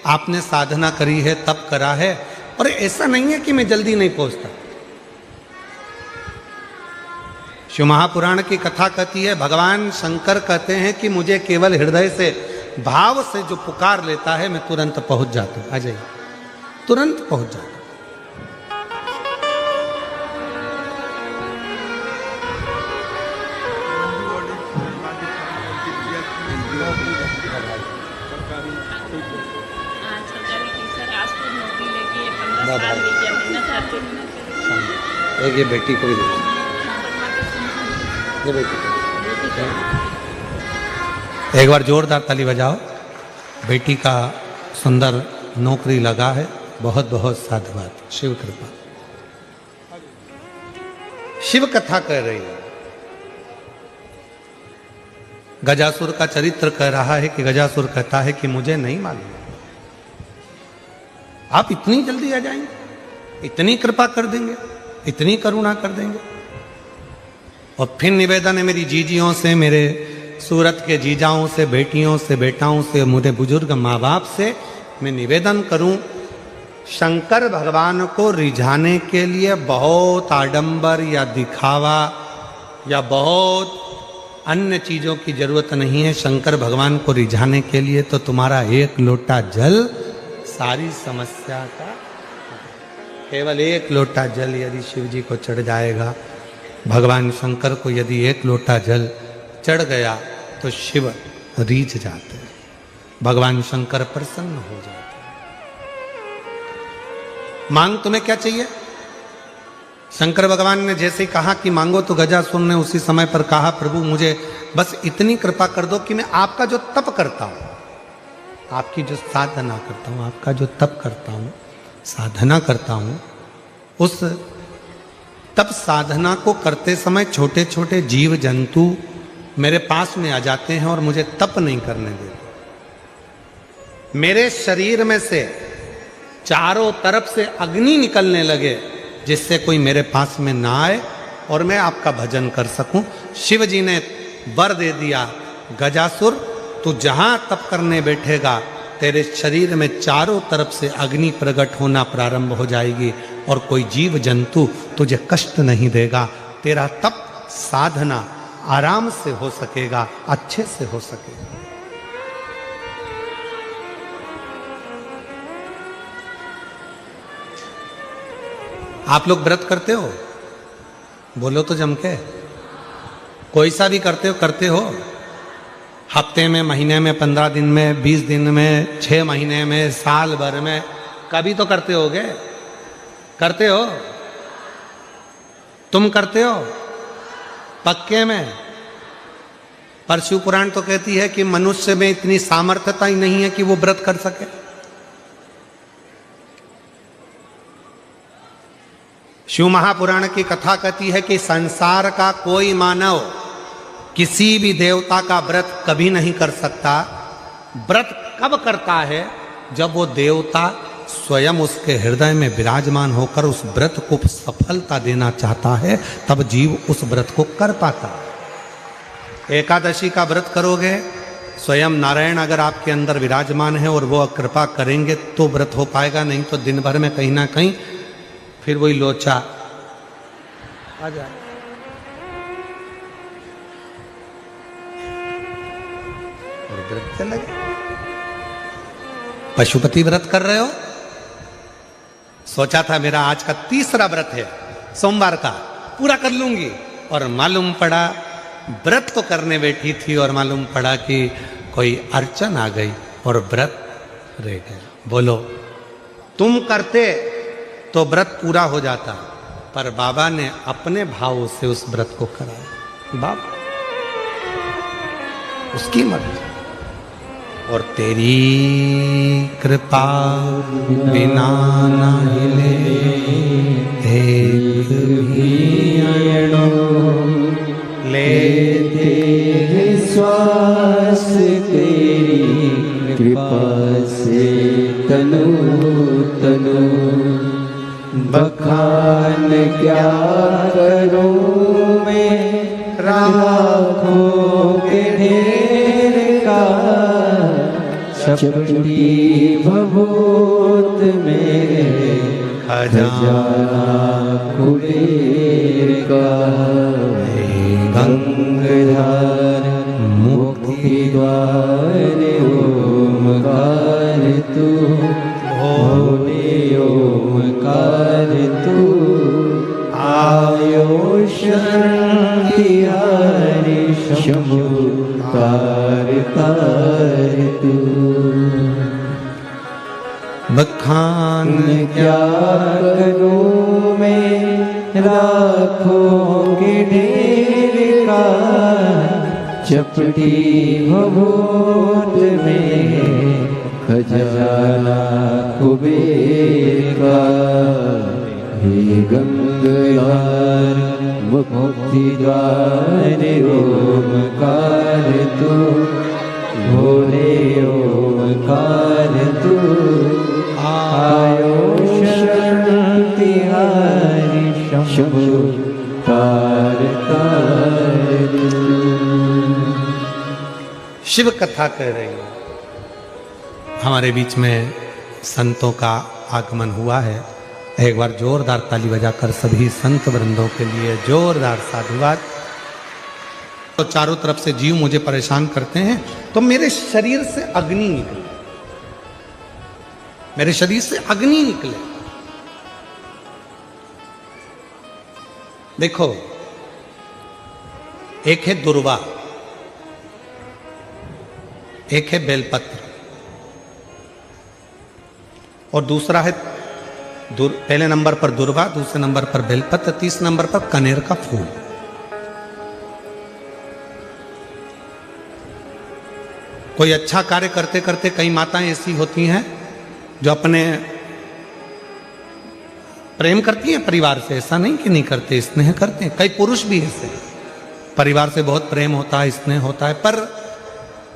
आपने साधना करी है, तप करा है, और ऐसा नहीं है कि मैं जल्दी नहीं पहुंचता। शिव महापुराण की कथा कहती है, भगवान शंकर कहते हैं कि मुझे केवल हृदय से भाव से जो पुकार लेता है मैं तुरंत पहुंच जाता हूं। आ जाइए, तुरंत पहुंच जाता हूं। एक ये बेटी को भी दे, ये बेटी को। एक बार जोरदार ताली बजाओ। बेटी का सुंदर नौकरी लगा है, बहुत बहुत साधुवाद, शिव कृपा। शिव कथा कह रही है। गजासुर का चरित्र कह रहा है कि गजासुर कहता है कि मुझे नहीं मालूम आप इतनी जल्दी आ जाएंगे, इतनी कृपा कर देंगे, इतनी करुणा कर देंगे। और फिर निवेदन है मेरी जीजियों से, मेरे सूरत के जीजाओं से, बेटियों से, बेटाओं से, मेरे बुजुर्ग माँ बाप से मैं निवेदन करूं, शंकर भगवान को रिझाने के लिए बहुत आडंबर या दिखावा या बहुत अन्य चीजों की जरूरत नहीं है। शंकर भगवान को रिझाने के लिए तो तुम्हारा एक लोटा जल सारी समस्या का, केवल एक लोटा जल यदि शिव जी को चढ़ जाएगा, भगवान शंकर को यदि एक लोटा जल चढ़ गया तो शिव रीझ जाते हैं, भगवान शंकर प्रसन्न हो जाते हैं। मांग तुम्हें क्या चाहिए? शंकर भगवान ने जैसे ही कहा कि मांगो, तो गजासुर ने उसी समय पर कहा, प्रभु मुझे बस इतनी कृपा कर दो कि मैं आपका जो तप करता हूं, आपकी जो साधना करता हूं, आपका जो तप करता हूं, साधना करता हूं, उस तप साधना को करते समय छोटे छोटे जीव जंतु मेरे पास में आ जाते हैं और मुझे तप नहीं करने देते। मेरे शरीर में से चारों तरफ से अग्नि निकलने लगे, जिससे कोई मेरे पास में ना आए और मैं आपका भजन कर सकूं। शिव जी ने वर दे दिया, गजासुर तू जहां तप करने बैठेगा तेरे शरीर में चारों तरफ से अग्नि प्रकट होना प्रारंभ हो जाएगी और कोई जीव जंतु तुझे कष्ट नहीं देगा। तेरा तप साधना आराम से हो सकेगा, अच्छे से हो सकेगा। आप लोग व्रत करते हो? बोलो तो जम के। कोई सा भी करते हो? हफ्ते में, महीने में, 15 दिन में, 20 दिन में, 6 महीने में, साल भर में, कभी तो करते होगे। करते हो? तुम करते हो? पक्के में? पर शिव पुराण तो कहती है कि मनुष्य में इतनी सामर्थ्यता ही नहीं है कि वो व्रत कर सके। शिव महापुराण की कथा कहती है कि संसार का कोई मानव किसी भी देवता का व्रत कभी नहीं कर सकता। व्रत कब करता है? जब वो देवता स्वयं उसके हृदय में विराजमान होकर उस व्रत को सफलता देना चाहता है, तब जीव उस व्रत को कर पाता है। एकादशी का व्रत करोगे, स्वयं नारायण अगर आपके अंदर विराजमान है और वो कृपा करेंगे तो व्रत हो पाएगा, नहीं तो दिन भर में कहीं ना कहीं फिर वही लोचा आ जाए। और व्रत चले गए। पशुपति व्रत कर रहे हो? सोचा था मेरा आज का तीसरा व्रत है, सोमवार का पूरा कर लूंगी, और मालूम पड़ा व्रत तो करने बैठी थी और मालूम पड़ा कि कोई अड़चन आ गई और व्रत रह गया। बोलो, तुम करते तो व्रत पूरा हो जाता, पर बाबा ने अपने भाव से उस व्रत को कराया। बाबा उसकी मर्जी। और तेरी कृपा बिना न हिले एक भी अयणो लेते श्वास तेरी कृपा से तनु तनु। बखान क्या करूं मैं राखों के ढेर का, चपटी भभूत मेरे खजाना कुबेर का। गंगाधर मुक्ति द्वार ओमकार तू, भोले ओमकार तू। आयो शरण तिहारी शंभु तार तार तू। बखान क्या करूं मैं राखों के ढेर का, चपटी भभूत में खजाना कुबेर का। हे गंगाधर मुक्ति द्वार ओमकार तू, भोले ओमकार तू। आयो शरण तिहारी शंभु तार तार तू। शिव कथा कह रही है। हमारे बीच में संतों का आगमन हुआ है। एक बार जोरदार ताली बजाकर सभी संत वृंदों के लिए जोरदार साधुवाद। तो चारों तरफ से जीव मुझे परेशान करते हैं, तो मेरे शरीर से अग्नि निकले, मेरे शरीर से अग्नि निकले। देखो, एक है दुर्वा, एक है बेलपत्र, और दूसरा है पहले नंबर पर दुर्वा, दूसरे नंबर पर बेलपत्र, तीसरे नंबर पर कनेर का फूल। कोई अच्छा कार्य करते करते कई माताएं ऐसी होती हैं जो अपने प्रेम करती हैं परिवार से, ऐसा नहीं कि नहीं करते, स्नेह करते हैं। कई पुरुष भी ऐसे, परिवार से बहुत प्रेम होता है, स्नेह होता है, पर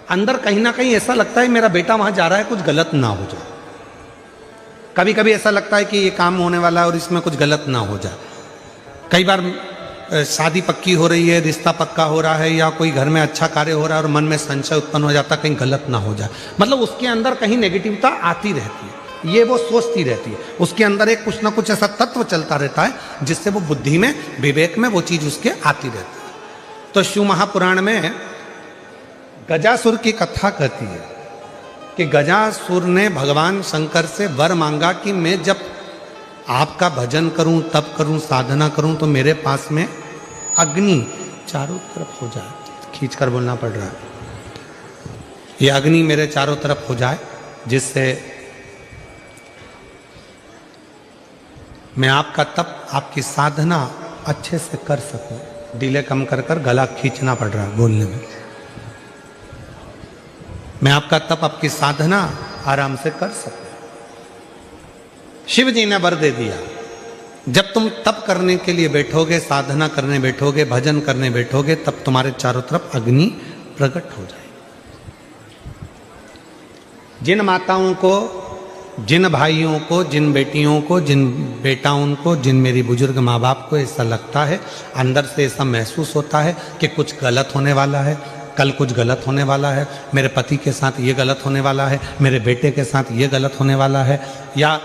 अंदर कहीं ना कहीं ऐसा लगता है मेरा बेटा वहां जा रहा है, कुछ गलत ना हो जाए। कभी कभी ऐसा लगता है कि ये काम होने वाला है और इसमें कुछ गलत ना हो जाए। कई बार शादी पक्की हो रही है, रिश्ता पक्का हो रहा है, या कोई घर में अच्छा कार्य हो रहा है और मन में संशय उत्पन्न हो जाता कहीं गलत ना हो जाए, मतलब उसके अंदर कहीं नेगेटिविटी आती रहती है, ये वो सोचती रहती है, उसके अंदर एक कुछ ना कुछ ऐसा तत्व चलता रहता है जिससे वो बुद्धि में, विवेक में वो चीज उसके आती रहती है। तो शिव महापुराण में गजासुर की कथा कहती है कि गजासुर ने भगवान शंकर से वर मांगा कि मैं जब आपका भजन करूं, तप करूं, साधना करूं तो मेरे पास में अग्नि चारों तरफ हो जाए, खींच कर बोलना पड़ रहा है, ये अग्नि मेरे चारों तरफ हो जाए जिससे मैं आपका तप, आपकी साधना अच्छे से कर सकूं। डिले कम कर कर गला खींचना पड़ रहा है बोलने में। मैं आपका तप, आपकी साधना आराम से कर सकूं। शिव जी ने वर दे दिया, जब तुम तप करने के लिए बैठोगे, साधना करने बैठोगे, भजन करने बैठोगे, तब तुम्हारे चारों तरफ अग्नि प्रकट हो जाएगी। जिन माताओं को, जिन भाइयों को, जिन बेटियों को, जिन बेटाओं को, जिन मेरी बुजुर्ग माँ बाप को ऐसा लगता है, अंदर से ऐसा महसूस होता है कि कुछ गलत होने वाला है, कल कुछ गलत होने वाला है, मेरे पति के साथ ये गलत होने वाला है, मेरे बेटे के साथ ये गलत होने वाला है, या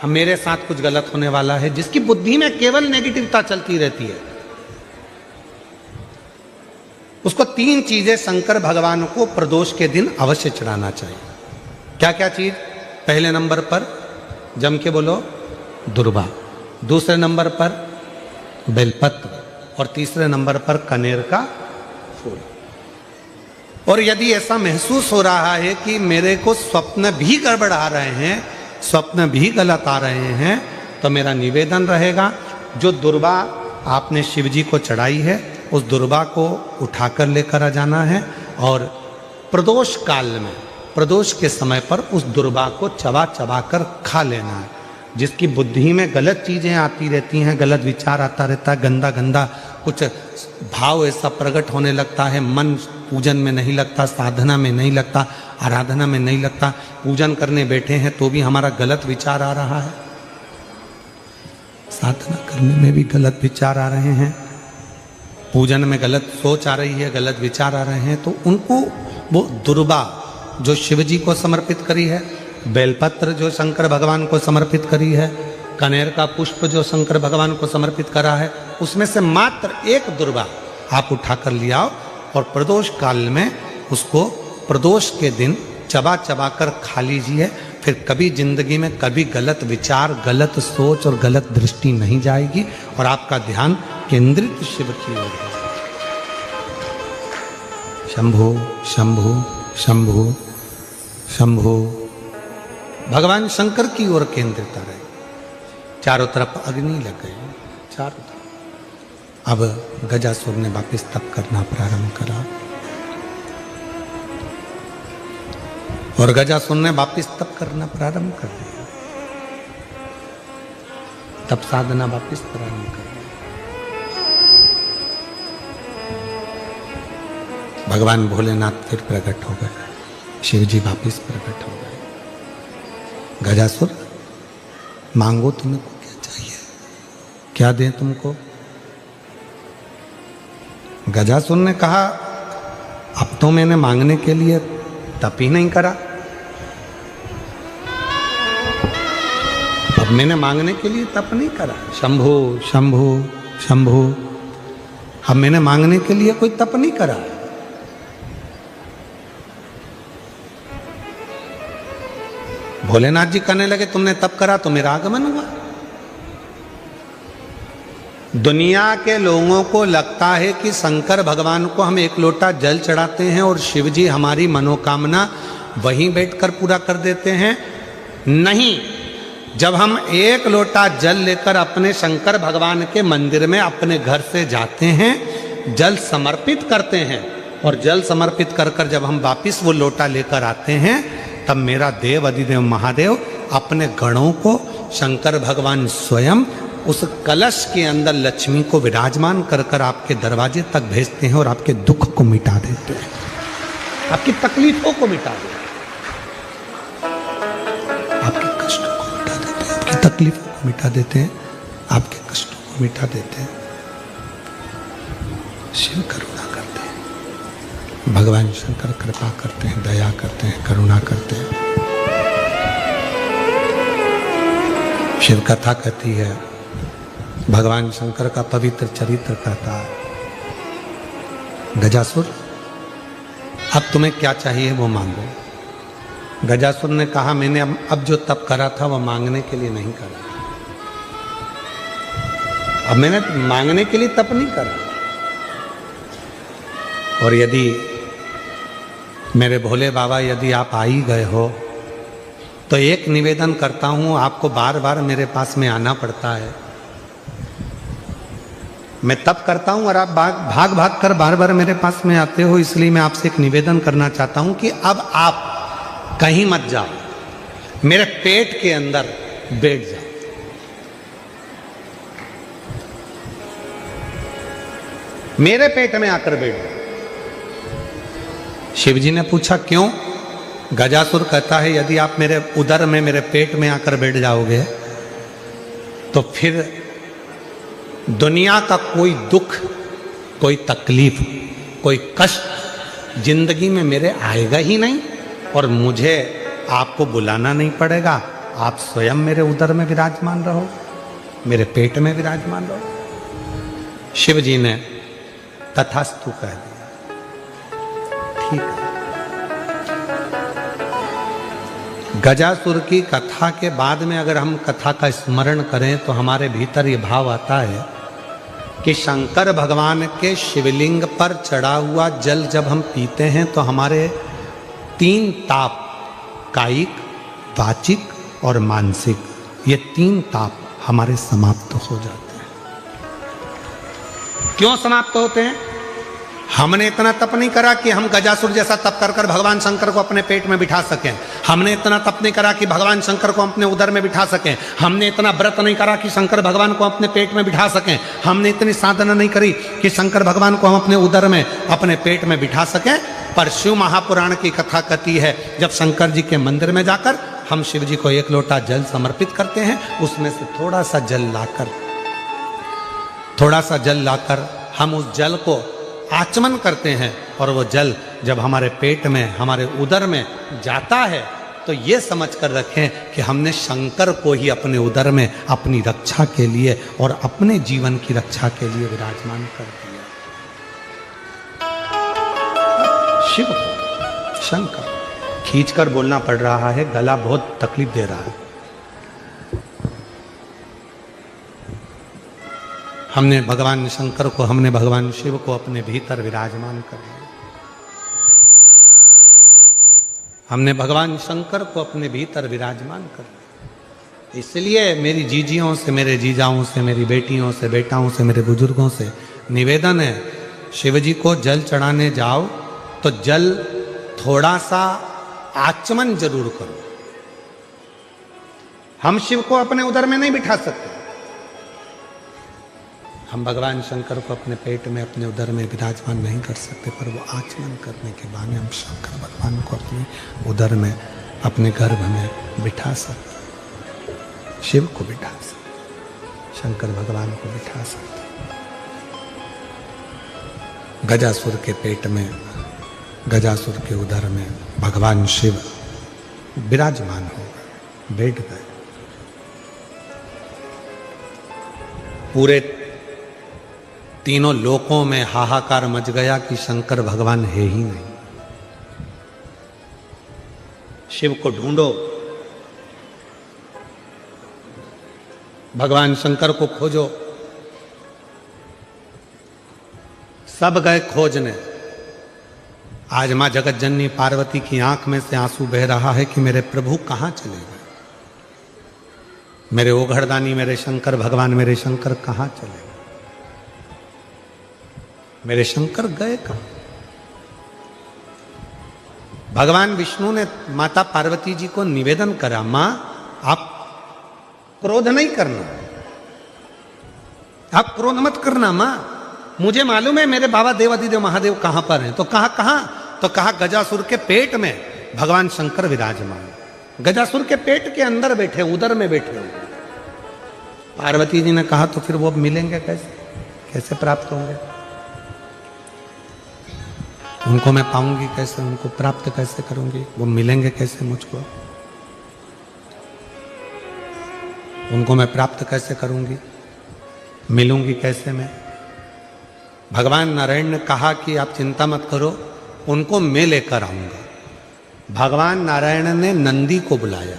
मेरे साथ कुछ गलत होने वाला है, जिसकी बुद्धि में केवल नेगेटिविटी चलती रहती है, उसको 3 चीजें शंकर भगवान को प्रदोष के दिन अवश्य चढ़ाना चाहिए। क्या क्या चीज? पहले नंबर पर जम के बोलो दुर्वा, दूसरे नंबर पर बेलपत्र, और तीसरे नंबर पर कनेर का फूल। और यदि ऐसा महसूस हो रहा है कि मेरे को स्वप्न भी गड़बड़ आ रहे हैं, स्वप्न भी गलत आ रहे हैं, तो मेरा निवेदन रहेगा, जो दुर्वा आपने शिव जी को चढ़ाई है उस दुर्वा को उठाकर लेकर आ जाना है, और प्रदोष काल में, प्रदोष के समय पर उस दुर्वा को चबा चबा कर खा लेना है। जिसकी बुद्धि में गलत चीज़ें आती रहती हैं, गलत विचार आता रहता है, गंदा गंदा कुछ भाव ऐसा प्रकट होने लगता है, मन पूजन में नहीं लगता, साधना में नहीं लगता, आराधना में नहीं लगता, पूजन करने बैठे हैं तो भी हमारा गलत विचार आ रहा है, साधना करने में भी गलत विचार आ रहे हैं, पूजन में गलत सोच आ रही है, गलत विचार आ रहे हैं, तो उनको वो दुर्वा जो शिव जी को समर्पित करी है, बेलपत्र जो शंकर भगवान को समर्पित करी है, कनेर का पुष्प जो शंकर भगवान को समर्पित करा है, उसमें से मात्र एक दुर्वा आप उठाकर ले आओ और प्रदोष काल में उसको प्रदोष के दिन चबा चबा कर खा लीजिए। फिर कभी जिंदगी में कभी गलत विचार, गलत सोच और गलत दृष्टि नहीं जाएगी और आपका ध्यान केंद्रित शिव की ओर है। शंभो शंभो शंभो शंभो, भगवान शंकर की ओर केंद्रित रहे। चारों तरफ अग्नि लग गई, चारों तरफ। अब गजासुर ने वापिस तप करना प्रारंभ करा और गजासुर ने वापिस तप करना प्रारंभ कर दिया, तप साधना वापिस प्रारंभ कर दी। भगवान भोलेनाथ फिर प्रकट हो गए, शिव जी वापिस प्रकट हो गए। गजासुर, मांगो तुमको क्या चाहिए, क्या दें तुमको? गजासुर ने कहा, अब तो मैंने मांगने के लिए तप ही नहीं करा, अब मैंने मांगने के लिए तप नहीं करा। शंभो शंभो शंभो, अब मैंने मांगने के लिए कोई तप नहीं करा। भोलेनाथ जी कहने लगे, तुमने तप करा तो मेरा आगमन हुआ। दुनिया के लोगों को लगता है कि शंकर भगवान को हम एक लोटा जल चढ़ाते हैं और शिव जी हमारी मनोकामना वहीं बैठकर पूरा कर देते हैं। नहीं, जब हम एक लोटा जल लेकर अपने शंकर भगवान के मंदिर में अपने घर से जाते हैं, जल समर्पित करते हैं, और जल समर्पित कर कर जब हम वापिस वो लोटा लेकर आते हैं, तब मेरा देव अधिदेव महादेव अपने गणों को, शंकर भगवान स्वयं उस कलश के अंदर लक्ष्मी को विराजमान कर कर आपके दरवाजे तक भेजते हैं और आपके दुख को मिटा देते हैं, आपकी तकलीफों को मिटा देते हैं, आपके कष्टों को मिटा देते हैं, आपकी तकलीफों को मिटा देते हैं, आपके कष्टों को मिटा देते हैं। शिव करुणा करते हैं, भगवान शंकर कृपा करते हैं, दया करते हैं, करुणा करते हैं। शिव कथा कहती है, भगवान शंकर का पवित्र चरित्र कहता है, गजासुर अब तुम्हें क्या चाहिए वो मांगो। गजासुर ने कहा, मैंने अब जो तप करा था वो मांगने के लिए नहीं करा, अब मैंने मांगने के लिए तप नहीं करा। और यदि मेरे भोले बाबा यदि आप आ ही गए हो तो एक निवेदन करता हूं, आपको बार बार मेरे पास में आना पड़ता है, मैं तप करता हूं और आप भाग भाग कर बार बार मेरे पास में आते हो, इसलिए मैं आपसे एक निवेदन करना चाहता हूं कि अब आप कहीं मत जाओ, मेरे पेट के अंदर बैठ जाओ। मेरे पेट में आकर बैठ जाओ। शिवजी ने पूछा क्यों? गजासुर कहता है, यदि आप मेरे उदर में, मेरे पेट में आकर बैठ जाओगे तो फिर दुनिया का कोई दुख, कोई तकलीफ, कोई कष्ट जिंदगी में मेरे आएगा ही नहीं, और मुझे आपको बुलाना नहीं पड़ेगा, आप स्वयं मेरे उदर में विराजमान रहो, मेरे पेट में विराजमान रहो। शिव जी ने तथास्तु कह दिया, ठीक है। गजासुर की कथा के बाद में अगर हम कथा का स्मरण करें तो हमारे भीतर ये भाव आता है कि शंकर भगवान के शिवलिंग पर चढ़ा हुआ जल जब हम पीते हैं तो हमारे 3 ताप, कायिक, वाचिक और मानसिक, ये 3 ताप हमारे समाप्त हो जाते हैं। क्यों समाप्त होते हैं? हमने इतना तप नहीं करा कि हम गजासुर जैसा तप कर कर भगवान शंकर को अपने पेट में बिठा सकें। हमने इतना तप नहीं करा कि भगवान शंकर को अपने उदर में बिठा सकें। हमने इतना व्रत नहीं करा कि शंकर भगवान को अपने पेट में बिठा सकें। हमने इतनी साधना नहीं करी कि शंकर भगवान को हम अपने उदर में, अपने पेट में बिठा सकें। पर शिव महापुराण की कथा कहती है, जब शंकर जी के मंदिर में जाकर हम शिव जी को 1 लोटा जल समर्पित करते हैं, उसमें से थोड़ा सा जल लाकर हम उस जल को आचमन करते हैं, और वो जल जब हमारे पेट में, हमारे उदर में जाता है तो ये समझ कर रखें कि हमने शंकर को ही अपने उदर में अपनी रक्षा के लिए और अपने जीवन की रक्षा के लिए विराजमान कर दिया। शिव, शंकर, खींचकर बोलना पड़ रहा है, गला बहुत तकलीफ दे रहा है। हमने भगवान शंकर को, हमने भगवान शिव को अपने भीतर विराजमान कर लिया। हमने भगवान शंकर को अपने भीतर विराजमान कर लिया। इसलिए मेरी जीजियों से, मेरे जीजाओं से, मेरी बेटियों से, बेटाओं से, मेरे बुजुर्गों से निवेदन है, शिव जी को जल चढ़ाने जाओ तो जल थोड़ा सा आचमन जरूर करो। हम शिव को अपने उदर में नहीं बिठा सकते, हम भगवान शंकर को अपने पेट में, अपने उदर में विराजमान नहीं कर सकते, पर वो आचमन करने के बाद हम शंकर भगवान को अपने उदर में, अपने गर्भ में बिठा सकते, शिव को बिठा सकते, शंकर भगवान को बिठा सकते। गजासुर के पेट में, गजासुर के उदर में भगवान शिव विराजमान हो गए, बैठ गए। पूरे 3 लोकों में हाहाकार मच गया कि शंकर भगवान है ही नहीं। शिव को ढूंढो, भगवान शंकर को खोजो। सब गए खोजने। आज मां जगत जननी पार्वती की आंख में से आंसू बह रहा है कि मेरे प्रभु कहां चले गए, मेरे ओघड़दानी, मेरे शंकर भगवान, मेरे शंकर कहां चले गए, मेरे शंकर गए कहां। भगवान विष्णु ने माता पार्वती जी को निवेदन करा, मां आप क्रोध नहीं करना, आप क्रोध मत करना मां, मुझे मालूम है मेरे बाबा देवादिदेव महादेव कहां पर हैं। तो कहां? तो कहा गजासुर के पेट में भगवान शंकर विराजमान, गजासुर के पेट के अंदर बैठे, उदर में बैठे हुए। पार्वती जी ने कहा तो फिर वो मिलेंगे कैसे, कैसे प्राप्त होंगे? उनको मैं पाऊंगी कैसे, उनको प्राप्त कैसे करूंगी, वो मिलेंगे कैसे मुझको, उनको मैं प्राप्त कैसे करूंगी, मिलूंगी कैसे मैं। भगवान नारायण ने कहा कि आप चिंता मत करो, उनको मैं लेकर आऊंगा। भगवान नारायण ने नंदी को बुलाया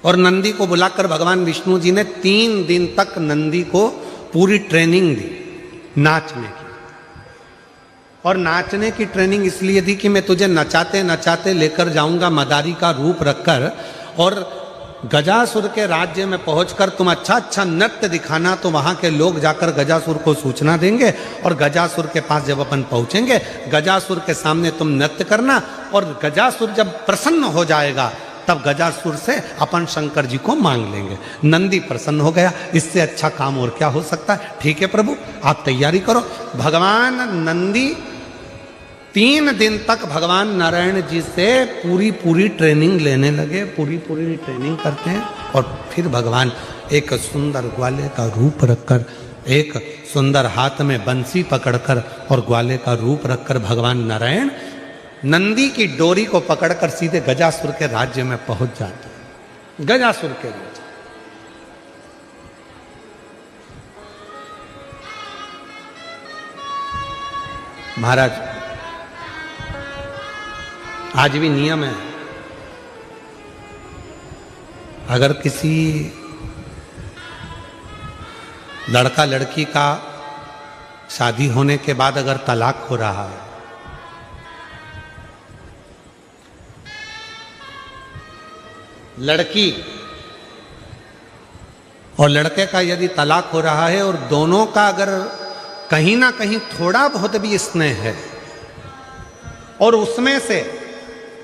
और नंदी को बुलाकर भगवान विष्णु जी ने 3 दिन तक नंदी को पूरी ट्रेनिंग दी नाचने की। और नाचने की ट्रेनिंग इसलिए दी कि मैं तुझे नचाते नचाते लेकर जाऊंगा मदारी का रूप रखकर, और गजासुर के राज्य में पहुंचकर तुम अच्छा अच्छा नृत्य दिखाना, तो वहां के लोग जाकर गजासुर को सूचना देंगे, और गजासुर के पास जब अपन पहुंचेंगे, गजासुर के सामने तुम नृत्य करना, और गजासुर जब प्रसन्न हो जाएगा तब गजासुर से अपन शंकर जी को मांग लेंगे। नंदी प्रसन्न हो गया, इससे अच्छा काम और क्या हो सकता है। ठीक है प्रभु, आप तैयारी करो। भगवान नंदी 3 दिन तक भगवान नारायण जी से पूरी ट्रेनिंग लेने लगे, पूरी ट्रेनिंग करते हैं। और फिर भगवान एक सुंदर ग्वाले का रूप रखकर, एक सुंदर हाथ में बंसी पकड़कर और ग्वाले का रूप रखकर भगवान नारायण नंदी की डोरी को पकड़कर सीधे गजासुर के राज्य में पहुंच जाते हैं। गजासुर के राज्य, महाराज आज भी नियम है, अगर किसी लड़का लड़की का शादी होने के बाद अगर तलाक हो रहा है, लड़की और लड़के का यदि तलाक हो रहा है और दोनों का अगर कहीं ना कहीं थोड़ा बहुत भी स्नेह है, और उसमें से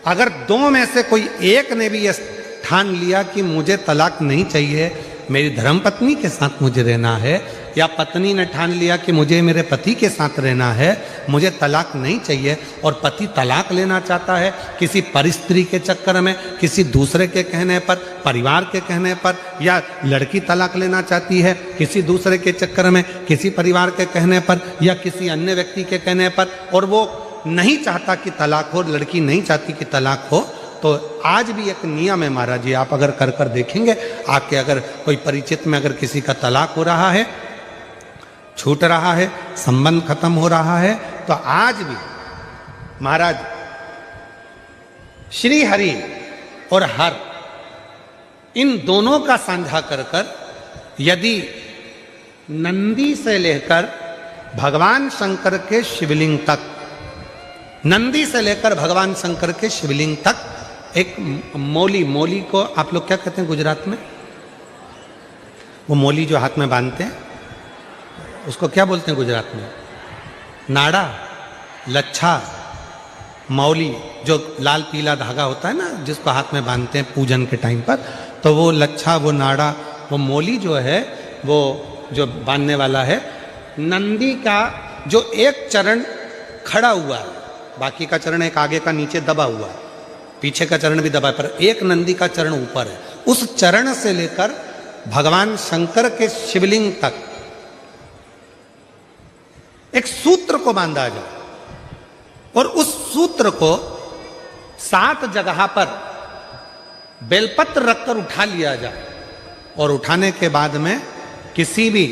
अगर 2 में से कोई एक ने भी यह ठान लिया कि मुझे तलाक नहीं चाहिए, मेरी धर्मपत्नी के साथ मुझे रहना है, या पत्नी ने ठान लिया कि मुझे मेरे पति के साथ रहना है, मुझे तलाक नहीं चाहिए, और पति तलाक लेना चाहता है किसी परिस्त्री के चक्कर में, किसी दूसरे के कहने पर, परिवार के कहने पर, या लड़की तलाक लेना चाहती है किसी दूसरे के चक्कर में, किसी परिवार के कहने पर या किसी अन्य व्यक्ति के कहने पर, और वो नहीं चाहता कि तलाक हो, लड़की नहीं चाहती कि तलाक हो, तो आज भी एक नियम है महाराज जी, आप अगर कर देखेंगे, आपके अगर कोई परिचित में अगर किसी का तलाक हो रहा है, छूट रहा है, संबंध खत्म हो रहा है, तो आज भी महाराज श्री हरि और हर इन दोनों का साझा कर यदि नंदी से लेकर भगवान शंकर के शिवलिंग तक, नंदी से लेकर भगवान शंकर के शिवलिंग तक एक मौली को आप लोग क्या कहते हैं गुजरात में, वो मौली जो हाथ में बांधते हैं उसको क्या बोलते हैं गुजरात में, नाड़ा, लच्छा, मौली, जो लाल पीला धागा होता है ना जिसको हाथ में बांधते हैं पूजन के टाइम पर, तो वो लच्छा, वो नाड़ा, वो मौली जो है वो जो बांधने वाला है। नंदी का जो एक चरण खड़ा हुआ है, बाकी का चरण एक आगे का नीचे दबा हुआ है, पीछे का चरण भी दबा है, पर एक नंदी का चरण ऊपर है। उस चरण से लेकर भगवान शंकर के शिवलिंग तक एक सूत्र को बांधा जाए, और उस सूत्र को 7 जगह पर बेलपत्र रखकर उठा लिया जाए, और उठाने के बाद में किसी भी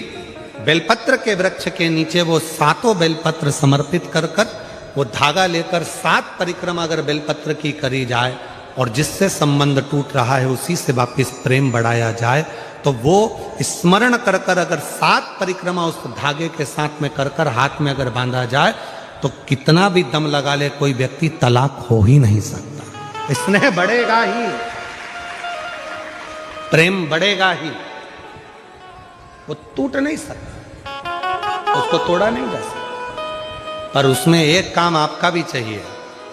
बेलपत्र के वृक्ष के नीचे वो 7 बेलपत्र समर्पित कर वो धागा लेकर 7 परिक्रमा अगर बेलपत्र की करी जाए, और जिससे संबंध टूट रहा है उसी से वापिस प्रेम बढ़ाया जाए, तो वो स्मरण कर अगर 7 परिक्रमा उस धागे के साथ में कर हाथ में अगर बांधा जाए, तो कितना भी दम लगा ले कोई व्यक्ति तलाक हो ही नहीं सकता। स्नेह बढ़ेगा ही, प्रेम बढ़ेगा ही, वो टूट नहीं सकता, उसको तोड़ा नहीं जा सकता। पर उसमें एक काम आपका भी चाहिए,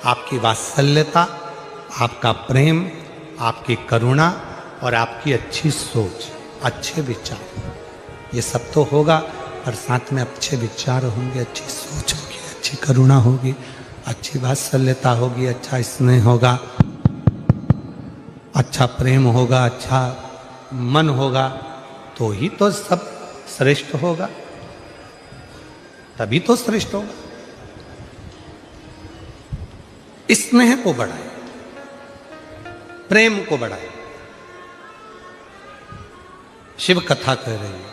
आपकी वात्सल्यता, आपका प्रेम, आपकी करुणा और आपकी अच्छी सोच, अच्छे विचार, ये सब तो होगा, और साथ में अच्छे विचार होंगे, अच्छी सोच होगी, अच्छी करुणा होगी, अच्छी वात्सल्यता होगी, अच्छा स्नेह होगा, अच्छा प्रेम होगा, अच्छा मन होगा, तो ही तो सब श्रेष्ठ होगा। तभी तो श्रेष्ठ होगा। स्नेह को बढ़ाए, प्रेम को बढ़ाए। शिव कथा कह रही है।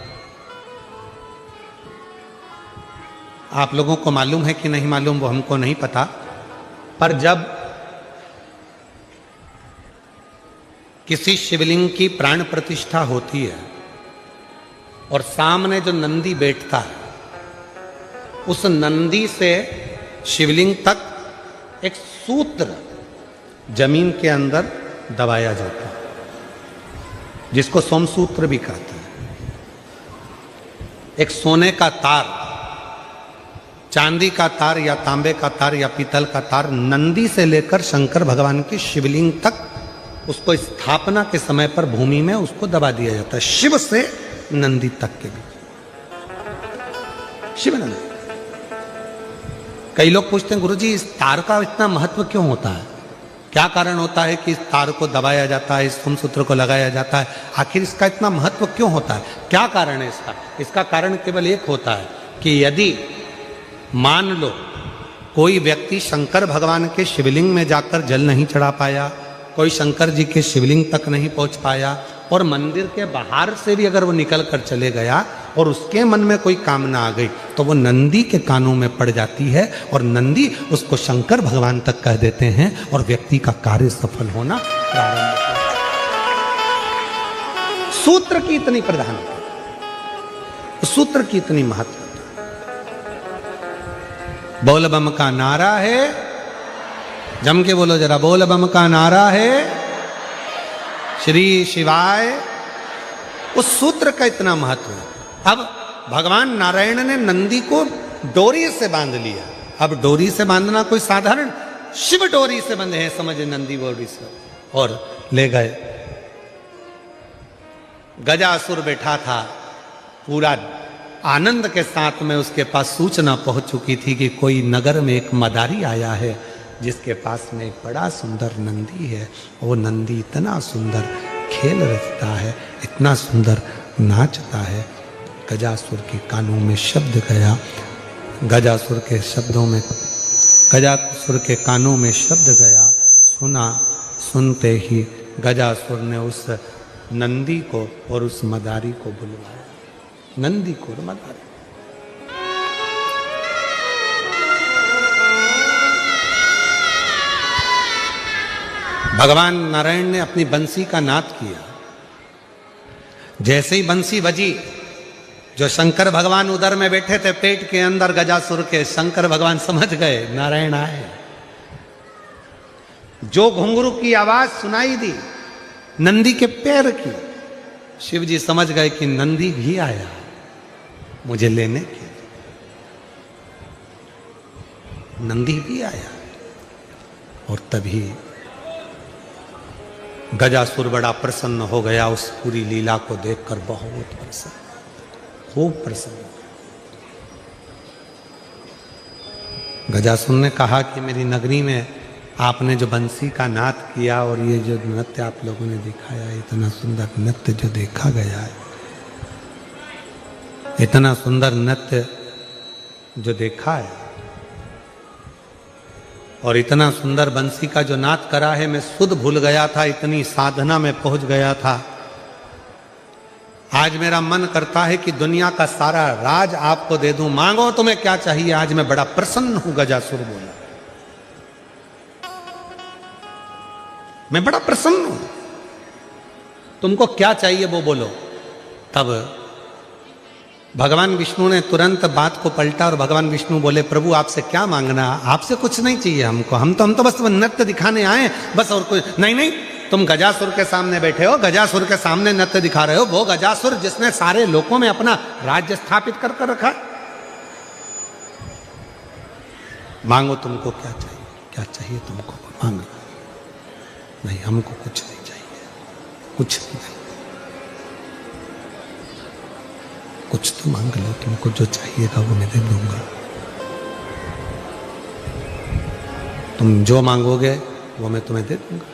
आप लोगों को मालूम है कि नहीं मालूम वो हमको नहीं पता, पर जब किसी शिवलिंग की प्राण प्रतिष्ठा होती है और सामने जो नंदी बैठता है, उस नंदी से शिवलिंग तक एक सूत्र जमीन के अंदर दबाया जाता है, जिसको सोमसूत्र भी कहते हैं। एक सोने का तार, चांदी का तार या तांबे का तार या पीतल का तार नंदी से लेकर शंकर भगवान की शिवलिंग तक उसको स्थापना के समय पर भूमि में उसको दबा दिया जाता है। शिव से नंदी तक के बीच, शिव नंदी। कई लोग पूछते हैं गुरुजी इस तार का इतना महत्व क्यों होता है, क्या कारण होता है कि इस तार को दबाया जाता है, इस सोमसूत्र को लगाया जाता है, आखिर इसका इतना महत्व क्यों होता है, क्या कारण है इसका? इसका कारण केवल एक होता है कि यदि मान लो कोई व्यक्ति शंकर भगवान के शिवलिंग में जाकर जल नहीं चढ़ा पाया, कोई शंकर जी के शिवलिंग तक नहीं पहुंच पाया और मंदिर के बाहर से भी अगर वो निकल कर चले गया और उसके मन में कोई कामना आ गई तो वो नंदी के कानों में पड़ जाती है और नंदी उसको शंकर भगवान तक कह देते हैं और व्यक्ति का कार्य सफल होना प्रारंभ होता है। सूत्र की इतनी प्रधानता, सूत्र की इतनी महत्व। बोल बम का नारा है, जम के बोलो जरा, बोल बम का नारा है श्री शिवाय। उस सूत्र का इतना महत्व है। अब भगवान नारायण ने नंदी को डोरी से बांध लिया। अब डोरी से बांधना कोई साधारण, शिव डोरी से बंधे हैं, समझे, नंदी डोरी से, और ले गए। गजासुर बैठा था, पूरा आनंद के साथ में उसके पास सूचना पहुंच चुकी थी कि कोई नगर में एक मदारी आया है जिसके पास में एक बड़ा सुंदर नंदी है। वो नंदी इतना सुंदर खेल रचता है, इतना सुंदर नाचता है। गजासुर के कानों में शब्द गया, गजासुर के शब्दों में, गजासुर के कानों में शब्द गया, सुना। सुनते ही गजासुर ने उस नंदी को और उस मदारी को बुलवाया, नंदी को और मदारी। भगवान नारायण ने अपनी बंसी का नाद किया। जैसे ही बंसी बजी, जो शंकर भगवान उदर में बैठे थे पेट के अंदर गजासुर के, शंकर भगवान समझ गए नारायण आए। जो घुंघरू की आवाज सुनाई दी नंदी के पैर की, शिव जी समझ गए कि नंदी भी आया मुझे लेने के। नंदी भी आया और तभी गजासुर बड़ा प्रसन्न हो गया। उस पूरी लीला को देखकर बहुत प्रसन्न, खूब प्रसन्न। गजासुर ने कहा कि मेरी नगरी में आपने जो बंसी का नाद किया और ये जो नृत्य आप लोगों ने दिखाया, इतना सुंदर नृत्य जो देखा गया है, इतना सुंदर नृत्य जो देखा है और इतना सुंदर बंसी का जो नाद करा है, मैं सुध भूल गया था, इतनी साधना में पहुंच गया था। आज मेरा मन करता है कि दुनिया का सारा राज आपको दे दूं, मांगो तुम्हें क्या चाहिए। आज मैं बड़ा प्रसन्न हूं, गजासुर बोला, मैं बड़ा प्रसन्न हूं, तुमको क्या चाहिए वो बोलो। तब भगवान विष्णु ने तुरंत बात को पलटा और भगवान विष्णु बोले, प्रभु आपसे क्या मांगना, आपसे कुछ नहीं चाहिए हमको, हम तो बस नृत्य दिखाने आए बस, और कोई नहीं। नहीं, तुम गजासुर के सामने बैठे हो, गजासुर के सामने नृत्य दिखा रहे हो, वो गजासुर जिसने सारे लोकों में अपना राज्य स्थापित कर कर रखा। मांगो तुमको क्या चाहिए, क्या चाहिए तुमको मांगो। नहीं, हमको कुछ नहीं चाहिए, कुछ नहीं, कुछ तो मांग लो, तुमको जो चाहिएगा वो मैं दे दूंगा। तुम जो मांगोगे वो मैं तुम्हें दे दूंगा।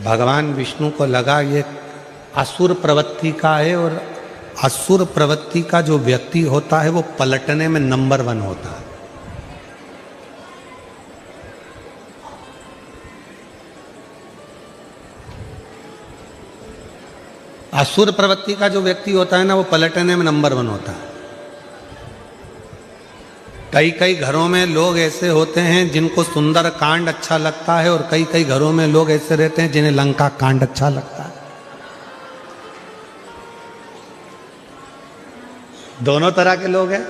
भगवान विष्णु को लगा ये असुर प्रवृत्ति का है और असुर प्रवृत्ति का जो व्यक्ति होता है वो पलटने में नंबर 1 होता है। असुर प्रवृत्ति का जो व्यक्ति होता है ना, वो पलटने में नंबर 1 होता है। कई कई घरों में लोग ऐसे होते हैं जिनको सुंदर कांड अच्छा लगता है, और कई कई घरों में लोग ऐसे रहते हैं जिन्हें लंका कांड अच्छा लगता है। दोनों तरह के लोग हैं।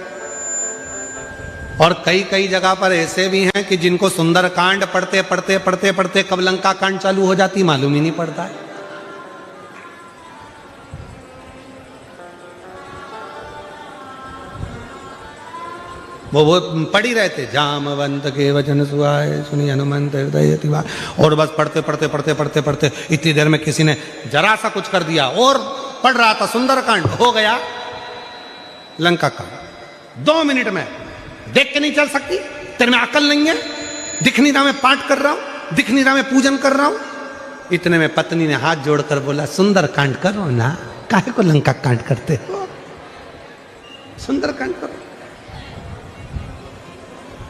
और कई कई जगह पर ऐसे भी हैं कि जिनको सुंदर कांड पढ़ते पढ़ते पढ़ते पढ़ते कब लंका कांड चालू हो जाती मालूम ही नहीं पड़ता है। वो पढ़ी रहते, जामवंत के वचन सुहाए सुनी हनुमंत हृदय तिवार, और बस पढ़ते पढ़ते पढ़ते पढ़ते पढ़ते इतनी देर में किसी ने जरा सा कुछ कर दिया, और पढ़ रहा था सुंदर कांड, हो गया लंका कांड। 2 मिनट में देख के नहीं चल सकती, तेरे में अकल नहीं है, दिख नहीं रहा मैं पाठ कर रहा हूं, दिख नहीं रहा मैं पूजन कर रहा हूं। इतने में पत्नी ने हाथ जोड़कर बोला, सुंदर कांड करो ना, काहे को लंका कांड करते हो, सुंदर कांड करो।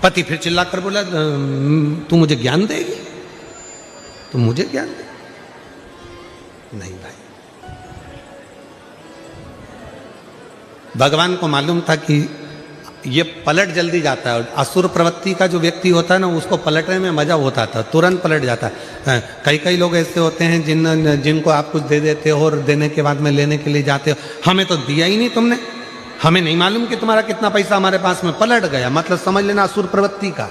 पति फिर चिल्लाकर बोला, तू मुझे ज्ञान देगी, तू मुझे ज्ञान दे। नहीं भाई, भगवान को मालूम था कि ये पलट जल्दी जाता है। असुर प्रवृत्ति का जो व्यक्ति होता है ना, उसको पलटने में मजा होता था, तुरंत पलट जाता है। कई कई लोग ऐसे होते हैं जिनको आप कुछ दे देते हो और देने के बाद में लेने के लिए जाते हो, हमें तो दिया ही नहीं तुमने, हमें नहीं मालूम कि तुम्हारा कितना पैसा हमारे पास में, पलट गया। मतलब समझ लेना असुर प्रवृत्ति का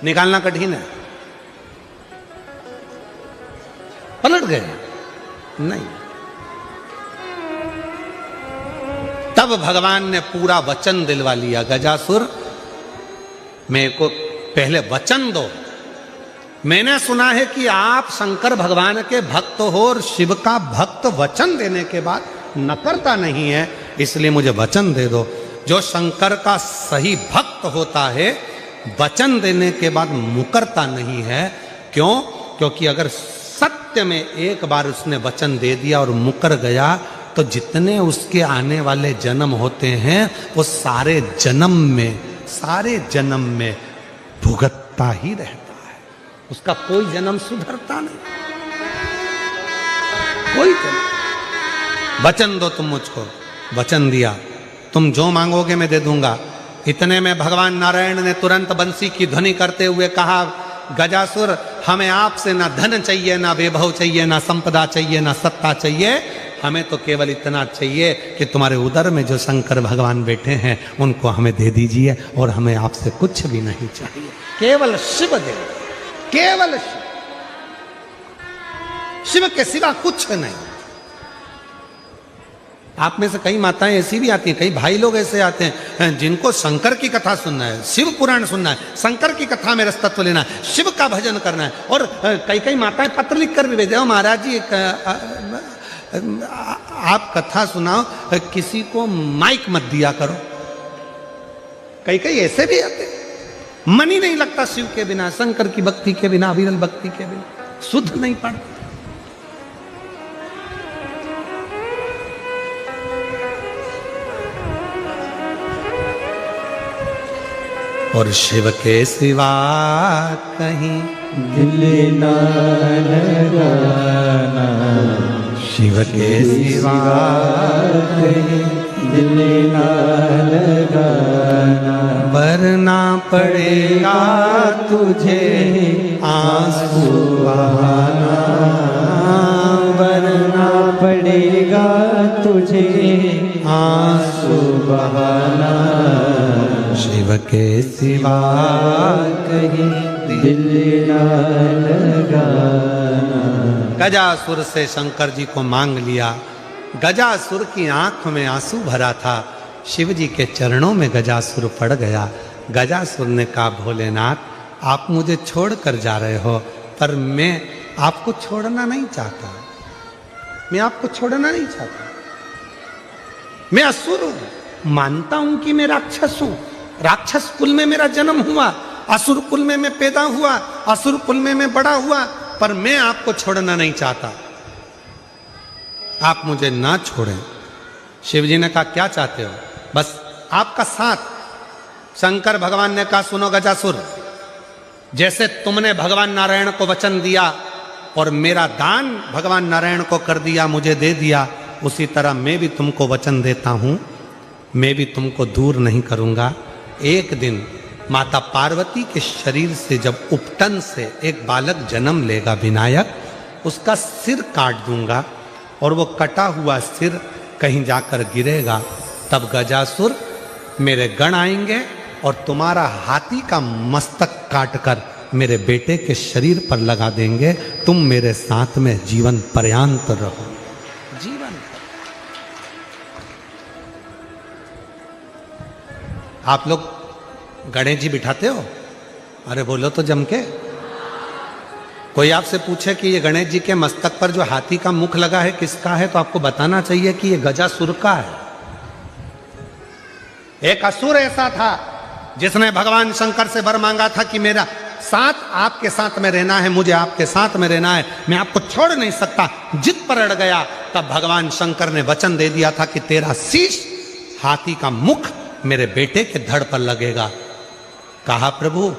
निकालना कठिन है, पलट गया। नहीं, तब भगवान ने पूरा वचन दिलवा लिया, गजासुर मेरे को पहले वचन दो। मैंने सुना है कि आप शंकर भगवान के भक्त हो, और शिव का भक्त वचन देने के बाद नकरता नहीं है, इसलिए मुझे वचन दे दो। जो शंकर का सही भक्त होता है वचन देने के बाद मुकरता नहीं है। क्यों? क्योंकि अगर सत्य में एक बार उसने वचन दे दिया और मुकर गया, तो जितने उसके आने वाले जन्म होते हैं वो सारे जन्म में भुगतता ही रहता है, उसका कोई जन्म सुधरता नहीं, कोई जन्म। वचन दो तुम मुझको, वचन दिया, तुम जो मांगोगे मैं दे दूंगा। इतने में भगवान नारायण ने तुरंत बंसी की ध्वनि करते हुए कहा, गजासुर हमें आपसे ना धन चाहिए, ना वैभव चाहिए, ना संपदा चाहिए, ना सत्ता चाहिए, हमें तो केवल इतना चाहिए कि तुम्हारे उदर में जो शंकर भगवान बैठे हैं उनको हमें दे दीजिए, और हमें आपसे कुछ भी नहीं चाहिए, केवल शिव दे, केवल शिव के सिवा कुछ नहीं। आप में से कई माताएं ऐसी भी आती हैं, कई भाई लोग ऐसे आते हैं जिनको शंकर की कथा सुनना है, शिव पुराण सुनना है, शंकर की कथा में रसतत्व लेना है, शिव का भजन करना है। और कई कई माताएं पत्र लिख कर भी भेजे, महाराज जी आप कथा सुनाओ, किसी को माइक मत दिया करो। कई कई ऐसे भी आते, मन ही नहीं लगता शिव के बिना, शंकर की भक्ति के बिना, अविरल भक्ति के बिना, शुद्ध नहीं पड़ता। और शिव के सिवा कहीं दिल ना लगाना, शिव के सिवा कहीं दिल ना लगाना, वरना पड़ेगा तुझे आंसू बहाना, वरना पड़ेगा तुझे आंसू बहाना। शिव के सिवा कहीं दिल ना लगाना। गजासुर से शंकर जी को मांग लिया। गजासुर की आंख में आंसू भरा था, शिव जी के चरणों में गजासुर पड़ गया। गजासुर ने कहा, भोलेनाथ आप मुझे छोड़कर जा रहे हो, पर मैं आपको छोड़ना नहीं चाहता, मैं आपको छोड़ना नहीं चाहता। मैं असुर हूं, मानता हूं कि मैं राक्षस हूं, राक्षस कुल में मेरा जन्म हुआ, असुर कुल में मैं पैदा हुआ, असुर कुल में मैं बड़ा हुआ, पर मैं आपको छोड़ना नहीं चाहता। आप मुझे ना छोड़ें। शिव जी ने कहा क्या चाहते हो? बस आपका साथ। शंकर भगवान ने कहा सुनो गजासुर, जैसे तुमने भगवान नारायण को वचन दिया और मेरा दान भगवान नारायण को कर दिया, मुझे दे दिया, उसी तरह मैं भी तुमको वचन देता हूं, मैं भी तुमको दूर नहीं करूंगा। एक दिन माता पार्वती के शरीर से जब उपटन से एक बालक जन्म लेगा विनायक, उसका सिर काट दूंगा और वो कटा हुआ सिर कहीं जाकर गिरेगा। तब गजासुर मेरे गण आएंगे और तुम्हारा हाथी का मस्तक काटकर मेरे बेटे के शरीर पर लगा देंगे। तुम मेरे साथ में जीवन पर्यंत रहो। जीवन आप लोग गणेश जी बिठाते हो? अरे बोलो तो जम के। कोई आपसे पूछे कि ये गणेश जी के मस्तक पर जो हाथी का मुख लगा है किसका है, तो आपको बताना चाहिए कि ये गजासुर का है। एक असुर ऐसा था जिसने भगवान शंकर से वर मांगा था कि मेरा साथ आपके साथ में रहना है, मुझे आपके साथ में रहना है, मैं आपको छोड़ नहीं सकता। जिद पर अड़ गया, तब भगवान शंकर ने वचन दे दिया था कि तेरा शीश, हाथी का मुख मेरे बेटे के धड़ पर लगेगा। कहा प्रभु